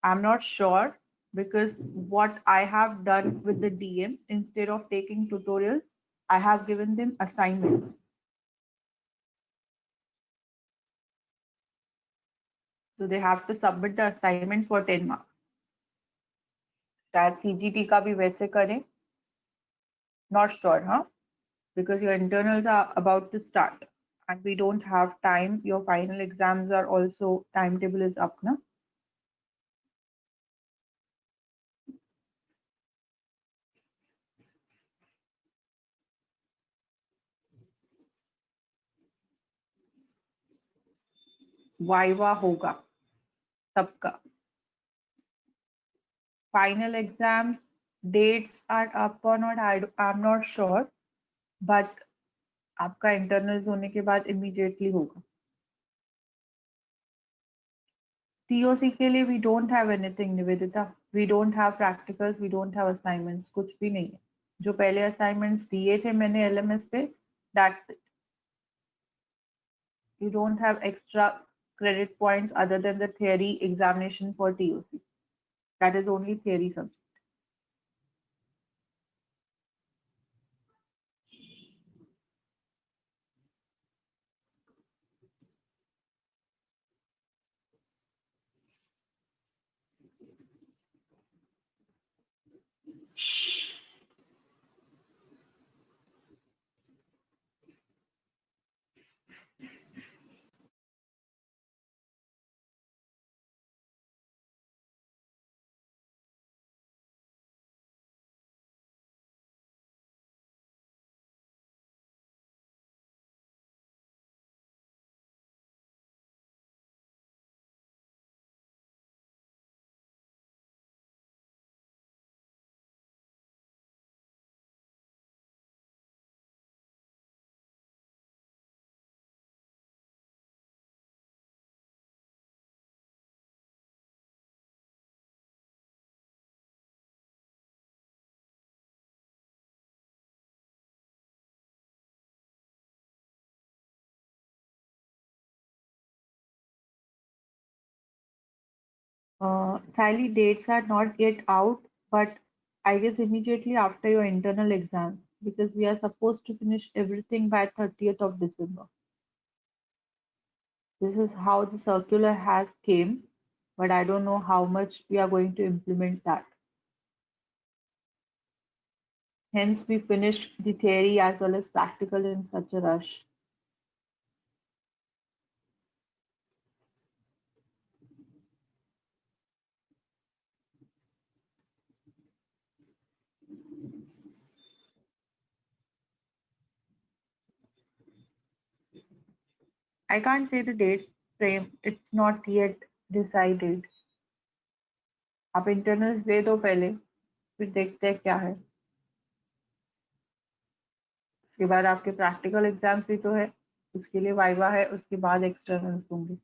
I'm not sure because what I have done with the DM, instead of taking tutorials, I have given them assignments. So they have to submit the assignments for 10 marks. शायद CGT का भी वैसे करें. Not sure, huh? Because your internals are about to start and we don't have time. Your final exams are also, timetable is up, na? Viva होगा सबका. Final exams dates are up or not, I'm not sure, but आपका internals होने के बाद immediately होगा. TOC के लिए we don't have anything Nivedita. We don't have practicals, we don't have assignments, कुछ भी नहीं है. जो पहले असाइनमेंट्स दिए थे मैंने LMS पे, that's it. You don't have extra credit points other than the theory examination for TOC. That is only theory subject. Tally dates are not yet out, but I guess immediately after your internal exam, because we are supposed to finish everything by 30th of December. This is how the circular has came, but I don't know how much we are going to implement that. Hence, we finished the theory as well as practical in such a rush. I can't say the date frame, it's not yet decided. आप internals दे दो पहले, फिर देखते हैं क्या है. उसके बाद आपके प्रैक्टिकल एग्जाम्स भी तो है, उसके लिए वाइवा है, उसके बाद एक्सटर्नल्स होंगे.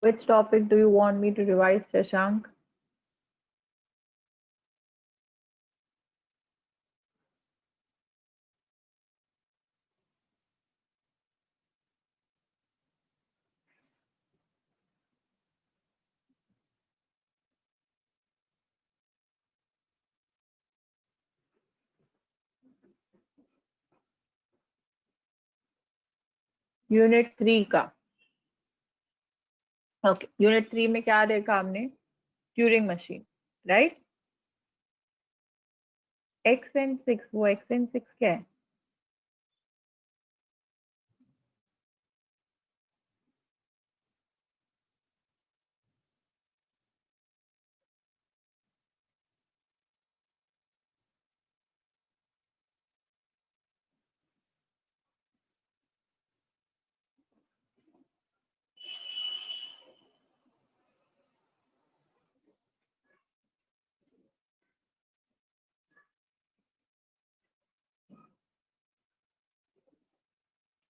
Which topic do you want me to revise, Shashank? Unit 3 का। ओके, यूनिट 3 में क्या देखा हमने? Turing machine, right. X and six, वो एक्स एंड सिक्स क्या है?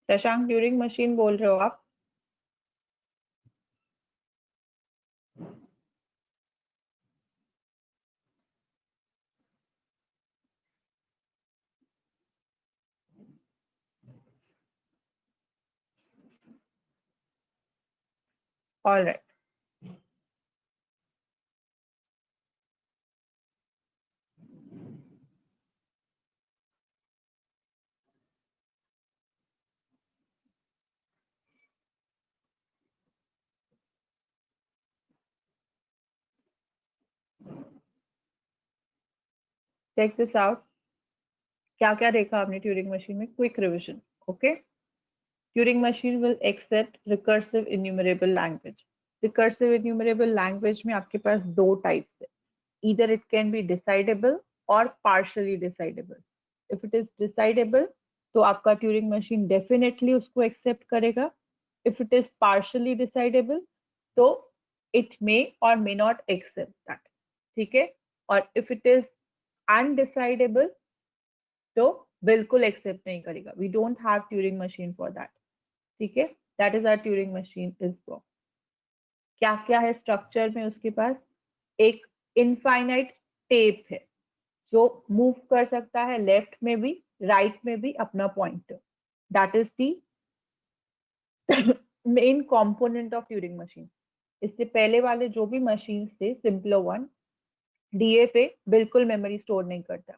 शशांक, ट्यूरिंग मशीन बोल रहे हो आप? All right. Check this out. क्या क्या देखा आपने ट्यूरिंग मशीन में? Quick revision. Okay, Turing machine will accept recursive enumerable language. Recursive enumerable language में आपके पास दो टाइप्स है। either it can be decidable or partially decidable. If it is decidable, तो आपका ट्यूरिंग मशीन डेफिनेटली उसको accept करेगा। If it is partially decidable, तो it may or may not accept that. ठीक है। और इफ इट इज अनडिसाइडेबल, तो बिल्कुल एक्सेप्ट नहीं करेगा। We don't have Turing machine for that. ठीक है, that is our Turing machine is for. क्या क्या है स्ट्रक्चर में उसके पास? एक इनफाइनाइट टेप है जो मूव कर सकता है लेफ्ट में भी, राइट में भी अपना pointer. That is the main component of Turing machine. इससे पहले वाले जो भी मशीन थे, सिंपलर वन, डीएफए बिल्कुल मेमोरी स्टोर नहीं करता।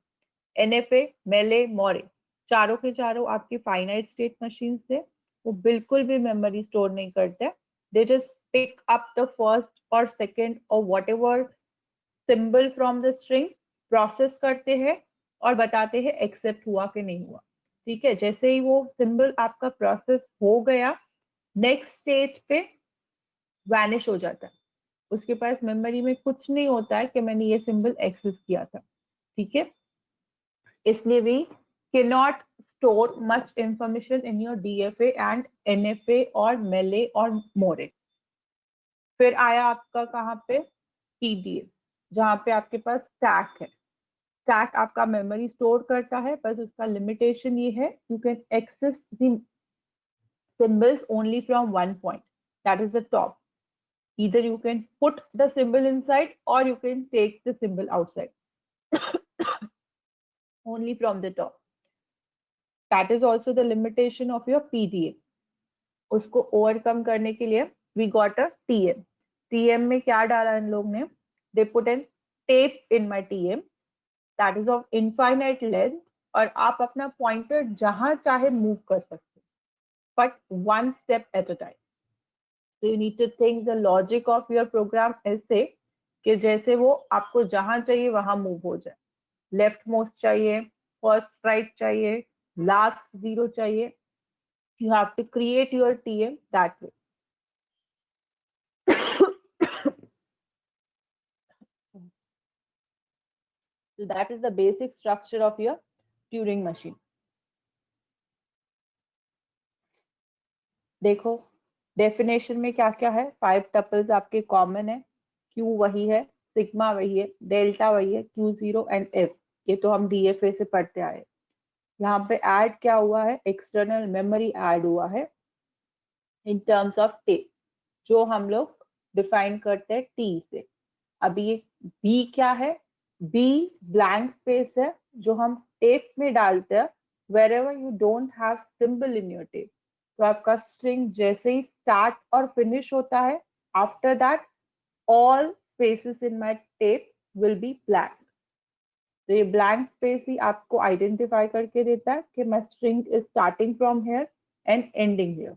एनएफए, मेले, मोरे, चारों के चारों आपके फाइनाइट स्टेट मशीन थे, वो बिल्कुल भी मेमोरी स्टोर नहीं करते। They just pick up the first और सेकेंड और whatever symbol from the string, process करते हैं और बताते हैं एक्सेप्ट हुआ कि नहीं हुआ। ठीक है, जैसे ही वो सिंबल आपका प्रोसेस हो गया, नेक्स्ट स्टेज पे वैनिश हो जाता है। उसके पास मेमोरी में कुछ नहीं होता है कि मैंने ये सिंबल एक्सेस किया था। ठीक है, इसलिए we cannot store much information in your DFA and NFA और मेले और मोरे। फिर आया आपका कहाँ पे? पीडीए, जहाँ पे आपके पास स्टैक है। स्टैक आपका मेमोरी स्टोर करता है, बस उसका लिमिटेशन ये है, you can access the symbols only from one point, that is the top. Either you can put the symbol inside or you can take the symbol outside, only from the top. That is also the limitation of your PDA. उसको overcome करने के लिए we got a TM. TM में क्या डाला इन लोग ने? They put an tape in my TM that is of infinite length, और आप अपना पॉइंटर जहां चाहे मूव कर सकते, but one step at a time. So you need to think the logic of your program ऐसे कि जैसे वो आपको जहां चाहिए वहां मूव हो जाए। लेफ्ट मोस्ट चाहिए, फर्स्ट राइट चाहिए, लास्ट जीरो चाहिए। You have to create your TM that way. So that is the basic structure of your Turing machine. देखो, डेफिनेशन में क्या क्या है? 5 टपल्स आपके कॉमन है। क्यू वही है, सिग्मा वही है, डेल्टा वही है, Q0 एंड एफ, ये तो हम डीएफए से पढ़ते आए। यहाँ पे ऐड क्या हुआ है? एक्सटर्नल मेमोरी ऐड हुआ है इन टर्म्स ऑफ टेप, जो हम लोग डिफाइन करते हैं टी से। अभी ये बी क्या है? बी ब्लैंक स्पेस है जो हम टेप में डालते हैं wherever you don't have symbol in your tape। तो आपका स्ट्रिंग जैसे ही स्टार्ट और फिनिश होता है, after that all spaces in my tape will be blank। तो ये ब्लैंक स्पेस ही आपको आइडेंटिफाई करके देता है कि my string is starting from here and ending here।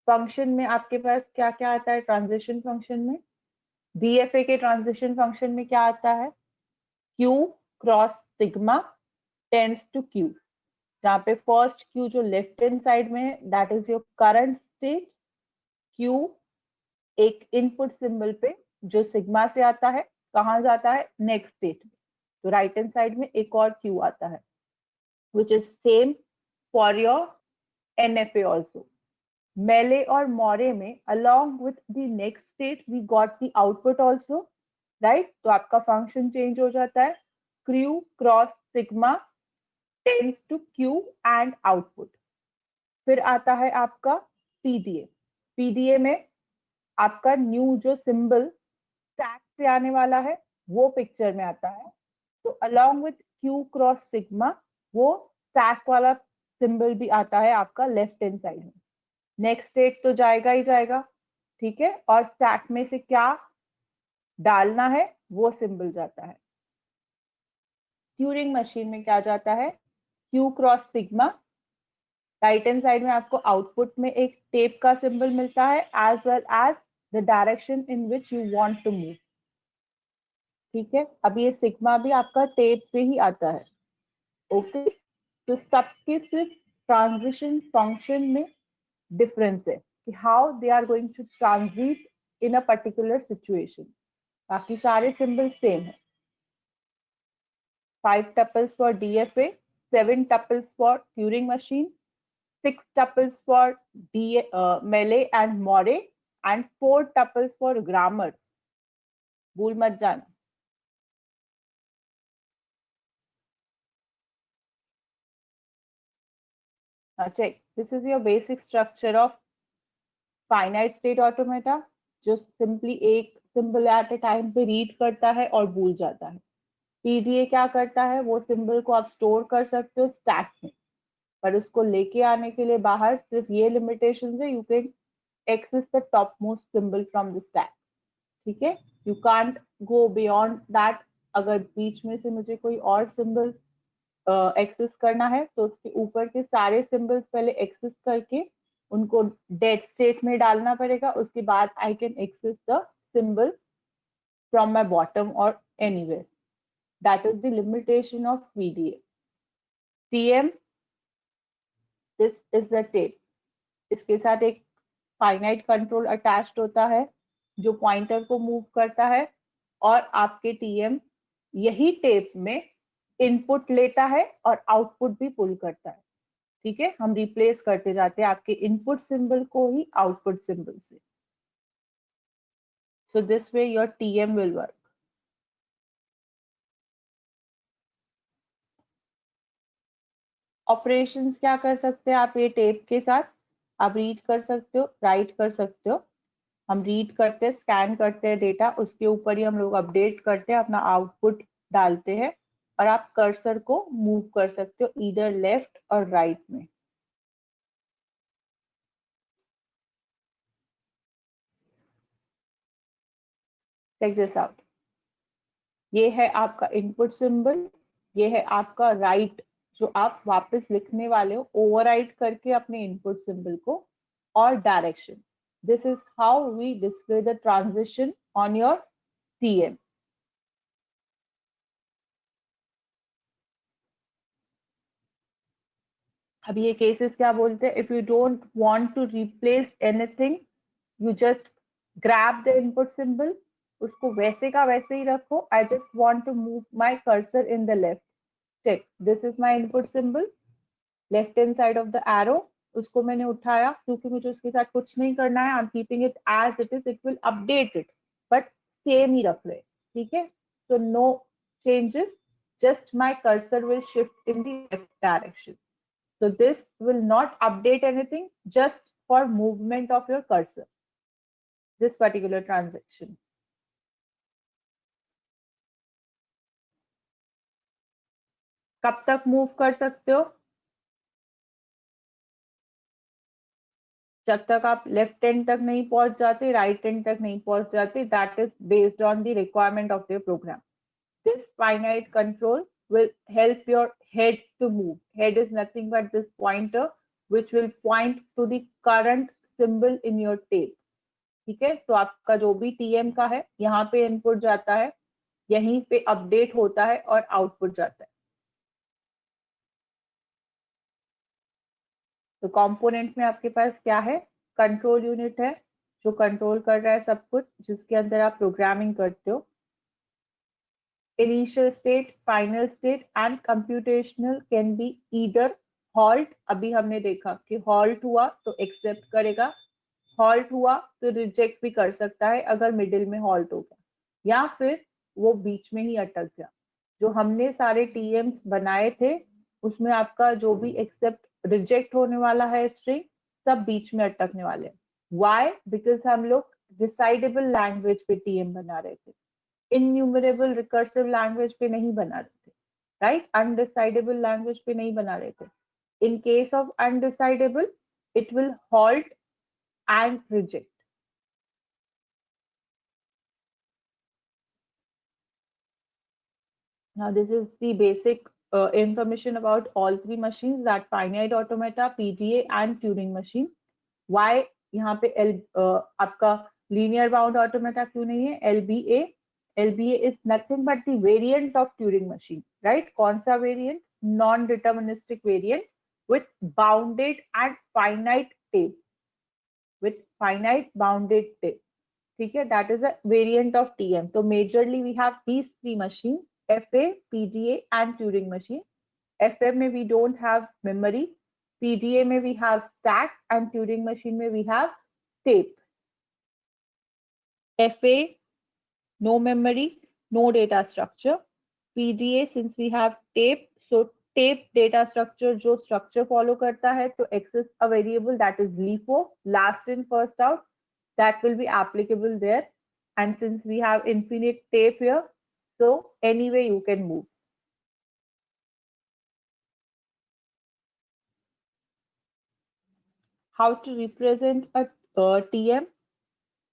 Function में आपके पास क्या क्या आता है? ट्रांजिशन फंक्शन में, डीएफए के ट्रांजिशन फंक्शन में क्या आता है? Q cross sigma tends to Q, जहाँ पे फर्स्ट Q जो लेफ्ट हैंड साइड में है that is your current state. Q एक इनपुट सिंबल पे जो सिग्मा से आता है, कहाँ जाता है? नेक्स्ट स्टेट में। तो राइट हैंड साइड में एक और Q आता है which is same for your NFA also. मेले और मोरे में along with the next state we got the output also, right? तो आपका फंक्शन चेंज हो जाता है, Q cross sigma tends to Q and output. फिर आता है आपका पीडीए। पीडीए में आपका न्यू जो सिंबल स्टैक से आने वाला है वो पिक्चर में आता है। तो along with Q cross sigma वो स्टैक वाला सिंबल भी आता है आपका लेफ्ट हैंड साइड में। नेक्स्ट स्टेट तो जाएगा ही जाएगा, ठीक है, और स्टैक में से क्या डालना है वो सिंबल जाता है। ट्यूरिंग मशीन में क्या जाता है? Q cross sigma, right hand side में आपको आउटपुट में एक टेप का सिंबल मिलता है as well as the direction in which you want to move. ठीक है, अब ये सिग्मा भी आपका टेप से ही आता है। ओके, तो सबके सिर्फ ट्रांजिशन फंक्शन में डिफरेंस है कि how they are going to transit in a particular situation. बाकी सारे सिंबल सेम है। 5 tuples for DFA, 7 tuples for Turing machine, 6 tuples for Melee and Moray, and 4 tuples for grammar। भूल मत जाना। check, this is your basic structure of finite state automata, जो simply एक symbol eight ए time पे read करता है और भूल जाता है। पीडीए क्या करता है? वो सिंबल को आप स्टोर कर सकते हो स्टैक में, पर उसको लेके आने के लिए बाहर सिर्फ ये लिमिटेशन है, you can access the top most symbol from the stack. ठीक है, you can't go beyond that. अगर बीच में से मुझे कोई और सिंबल एक्सेस करना है तो उसके ऊपर के सारे सिंबल्स पहले एक्सेस करके उनको डेड स्टेट में डालना पड़ेगा, उसके बाद I can access the symbol from my bottom or anywhere. That is the limitation of VDA। TM, this is the tape. इसके साथ एक फाइनाइट कंट्रोल अटैच्ड होता है जो पॉइंटर को मूव करता है, और आपके TM यही टेप में इनपुट लेता है और आउटपुट भी पुल करता है। ठीक है, हम रिप्लेस करते जाते हैं आपके इनपुट सिंबल को ही आउटपुट सिंबल से। So this way your TM will work. Operations क्या कर सकते हैं आप ये टेप के साथ? आप रीड कर सकते हो, राइट कर सकते हो। हम रीड करते हैं, स्कैन करते हैं डेटा, उसके ऊपर ही हम लोग अपडेट करते हैं, अपना आउटपुट डालते हैं, और आप कर्सर को मूव कर सकते हो इधर लेफ्ट और राइट में। Check this out. ये है आपका इनपुट सिंबल, ये है आपका राइट जो आप वापस लिखने वाले हो ओवरराइट करके अपने इनपुट सिंबल को, और direction. This is how we display the transition on your TM। अब ये केसेस क्या बोलते हैं? If you don't want to replace anything, you just grab the input symbol, उसको वैसे का वैसे ही रखो। I just want to move my cursor in the left. Check, this is my input symbol, left hand side of the arrow. उसको मैंने उठाया क्योंकि मुझे उसके साथ कुछ नहीं करना है। I am keeping it as it is, it will update it, but same ही रख रहे। ठीक है, so no changes, just my cursor will shift in the left direction। So this will not update anything, just for movement of your cursor। this particular transaction. कब तक move कर सकते हो? जब तक आप लेफ्ट एंड तक नहीं पहुंच जाते, राइट एंड तक नहीं पहुंच जाते. That is based on the requirement of your program. This finite control will help your head to move. Head is nothing but this pointer which will point to the current symbol in your tape. ठीक है, तो आपका जो भी TM का है यहाँ पे इनपुट जाता है, यहीं पे अपडेट होता है और आउटपुट जाता है. तो कंपोनेंट में आपके पास क्या है? कंट्रोल यूनिट है जो कंट्रोल कर रहा है सब कुछ, जिसके अंदर आप प्रोग्रामिंग करते हो. Initial state, final state and computational can be either halt. अभी हमने देखा कि halt हुआ तो accept करेगा, halt हुआ तो reject भी कर सकता है अगर middle में halt हो गया, या फिर वो बीच में ही अटक गया. जो हमने सारे TMs बनाए थे उसमें आपका जो भी accept reject होने वाला है string, सब बीच में अटकने वाले हैं. Why? Because हम लोग decidable language पे TM बना रहे थे, इन्यूमरेबल रिकर्सिव लैंग्वेज पे नहीं बना रहे थे, राइट. अनडिसाइडेबल लैंग्वेज पे नहीं बना रहे थे. In case of undecidable it will halt and reject. Now this is the basic information about all three machines, that finite automata, PDA and Turing machine. Why यहाँ पे आपका linear bound automata क्यों नहीं है? LBA. LBA is nothing but the variant of Turing machine, right? कौन सा variant? Non-deterministic variant with bounded and finite tape. With finite bounded tape. ठीक है, that is a variant of TM. So majorly we have these three machines: FA, PDA and Turing machine. FA में we don't have memory, PDA में we have stack and Turing machine में we have tape. FA, no memory, no data structure. PDA, since we have tape, so tape data structure जो structure follow करता है to access a variable, that is LIFO, last in first out, that will be applicable there. And since we have infinite tape here, so anyway you can move. How to represent a TM?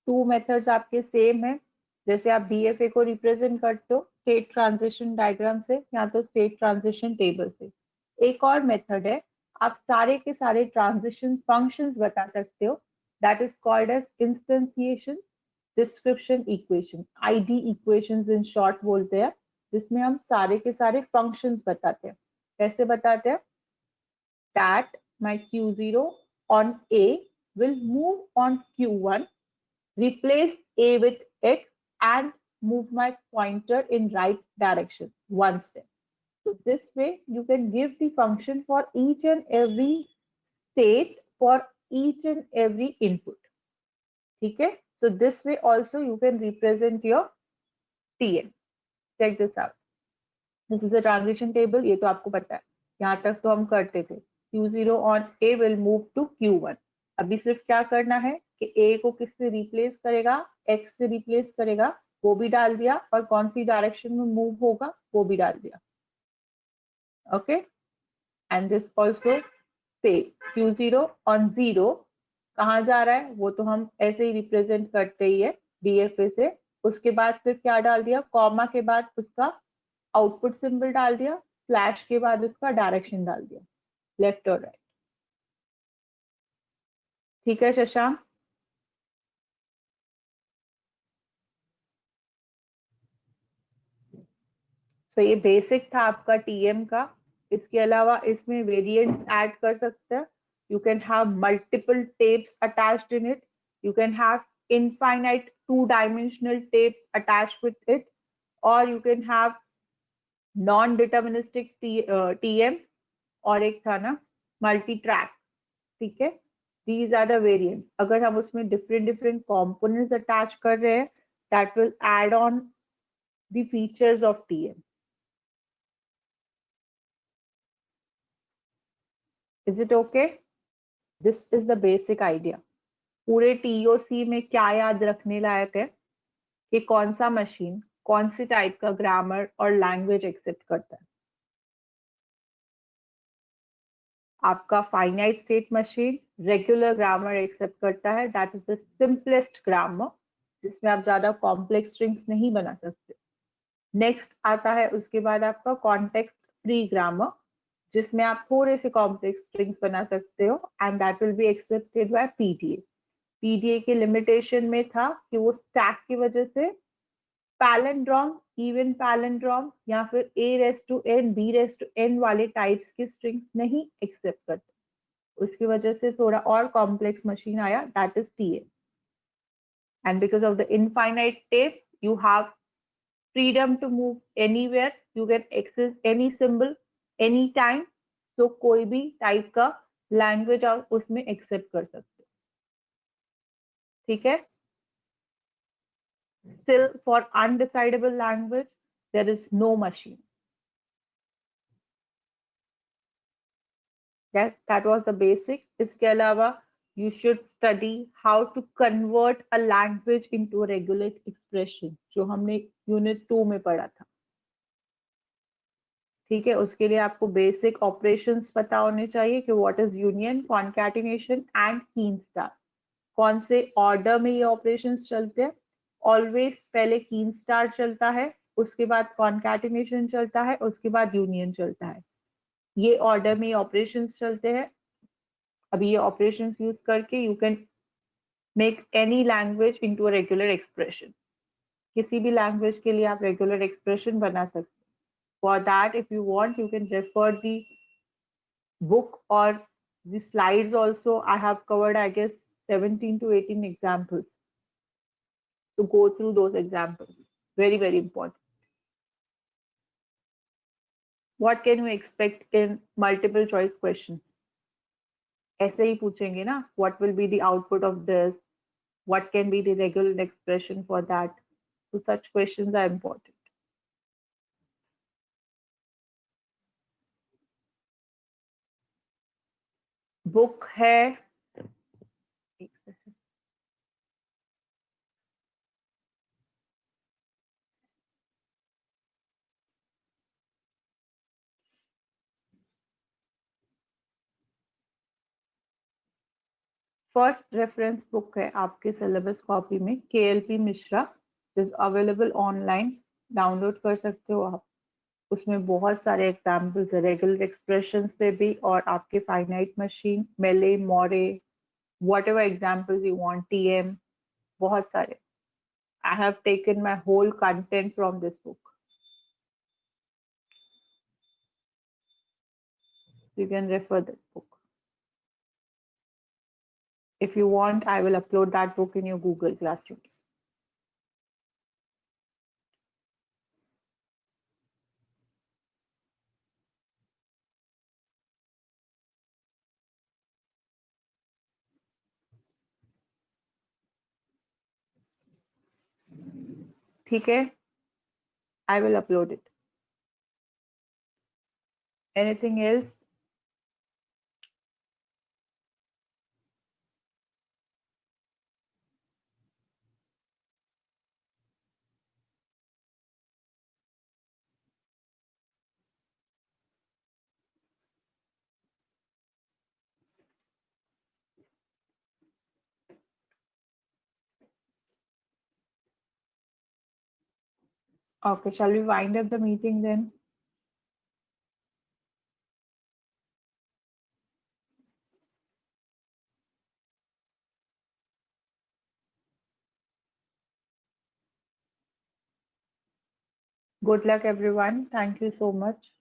Two methods आपके same है. जैसे आप BFA को represent करते हो state transition diagram से या तो स्टेट ट्रांजिशन टेबल से. एक और मेथड है, आप सारे के सारे ट्रांजिशन फंक्शंस बता सकते हो. That is called as instantiation description equation, ID equations in short बोलते हैं, जिसमें हम सारे के सारे फंक्शंस बताते हैं. कैसे बताते हैं? that my Q0 on A will move on Q1, replace A with X and move my pointer in right direction one step. So this way you can give the function for each and every state for each and every input. Okay? So this way also you can represent your TM. Check this out. This is a transition table. ये तो आपको पता है, यहाँ तक तो हम करते थे. Q0 on A will move to Q1. अभी सिर्फ क्या करना है कि A को किससे रिप्लेस करेगा? X से रिप्लेस करेगा, वो भी डाल दिया, और कौन सी डायरेक्शन में मूव होगा वो भी डाल दिया. Okay, and this also say Q0 on 0 कहाँ जा रहा है वो तो हम ऐसे ही रिप्रेजेंट करते ही है DFA से. उसके बाद सिर्फ क्या डाल दिया? कॉमा के बाद उसका आउटपुट सिंबल डाल दिया, स्लैश के बाद उसका डायरेक्शन डाल दिया, लेफ्ट और राइट. ठीक है शशांक? तो ये बेसिक था आपका टीएम का. इसके अलावा इसमें वेरिएंट्स ऐड कर सकते हैं. You can have multiple tapes attached in it. You can have infinite two-dimensional tape attached with it, or you can have non-deterministic TM, और एक था ना मल्टी ट्रैक. ठीक है, these are the variants. अगर हम उसमें different different components attach कर रहे हैं, that will add on the features of TM. Is it okay? This is the basic idea. पूरे टीओसी में क्या याद रखने लायक है कि कौन सा मशीन कौन सी टाइप का ग्रामर और लैंग्वेज एक्सेप्ट करता है? आपका finite state machine regular grammar accept करता है, that is the simplest grammar, जिसमें आप ज्यादा कॉम्प्लेक्स स्ट्रिंग्स नहीं बना सकते। नेक्स्ट आता है उसके बाद आपका कॉन्टेक्स्ट फ्री ग्रामर, जिसमें आप थोड़े से कॉम्प्लेक्स स्ट्रिंग्स बना सकते हो, and that will be accepted by PDA. PDA के लिमिटेशन में था कि वो स्टैक की वजह से पैलेंड्रोम, इवन पैलेंड्रोम या फिर a raise to n b raise to n वाले टाइप्स की स्ट्रिंग्स नहीं एक्सेप्ट करते। उसकी वजह से थोड़ा और कॉम्प्लेक्स मशीन आया, that is TA. And because of the infinite tape you have freedom to move anywhere, you can access any symbol anytime, so कोई भी टाइप का लैंग्वेज आप उसमें एक्सेप्ट कर सकते हो। ठीक है। Still for undecidable language there is no machine. That was the basic. इसके अलावा you should study how to convert a language into a regular expression, जो हमने यूनिट 2 में पढ़ा था। ठीक है, उसके लिए आपको बेसिक ऑपरेशंस पता होने चाहिए कि what is union, concatenation and कीन स्टार। कौन से ऑर्डर में ये ऑपरेशंस चलते हैं? ऑलवेज पहले कीन स्टार चलता है, उसके बाद कॉन्कैटिनेशन चलता है, उसके बाद यूनियन चलता है। ये ऑर्डर में ऑपरेशंस चलते हैं। अभी ये ऑपरेशंस यूज करके you can make any language into a regular expression. किसी भी लैंग्वेज के लिए आप रेगुलर एक्सप्रेशन बना सकते हैं। For that, if you want, you can refer the book or the slides also. I have covered, I guess, 17 to 18 examples. So go through those examples. Very, very important. What can you expect in multiple choice questions? ऐसे ही पूछेंगे ना, what will be the output of this? What can be the regular expression for that? So such questions are important. Book है, first reference book है आपके syllabus copy में, KLP Mishra, is available online, download कर सकते हो आप। उसमें बहुत सारे एग्जाम्पल्स है रेगुलर एक्सप्रेशन पे भी, और आपके finite machine, Mealy, Moore, whatever examples you want, TM, बहुत सारे। I have taken my whole content from this book, you can refer this book. If you want, I will upload that book in your Google Classrooms. ठीक है, I will upload it. Anything else? Okay, shall we wind up the meeting then? Good luck, everyone. Thank you so much.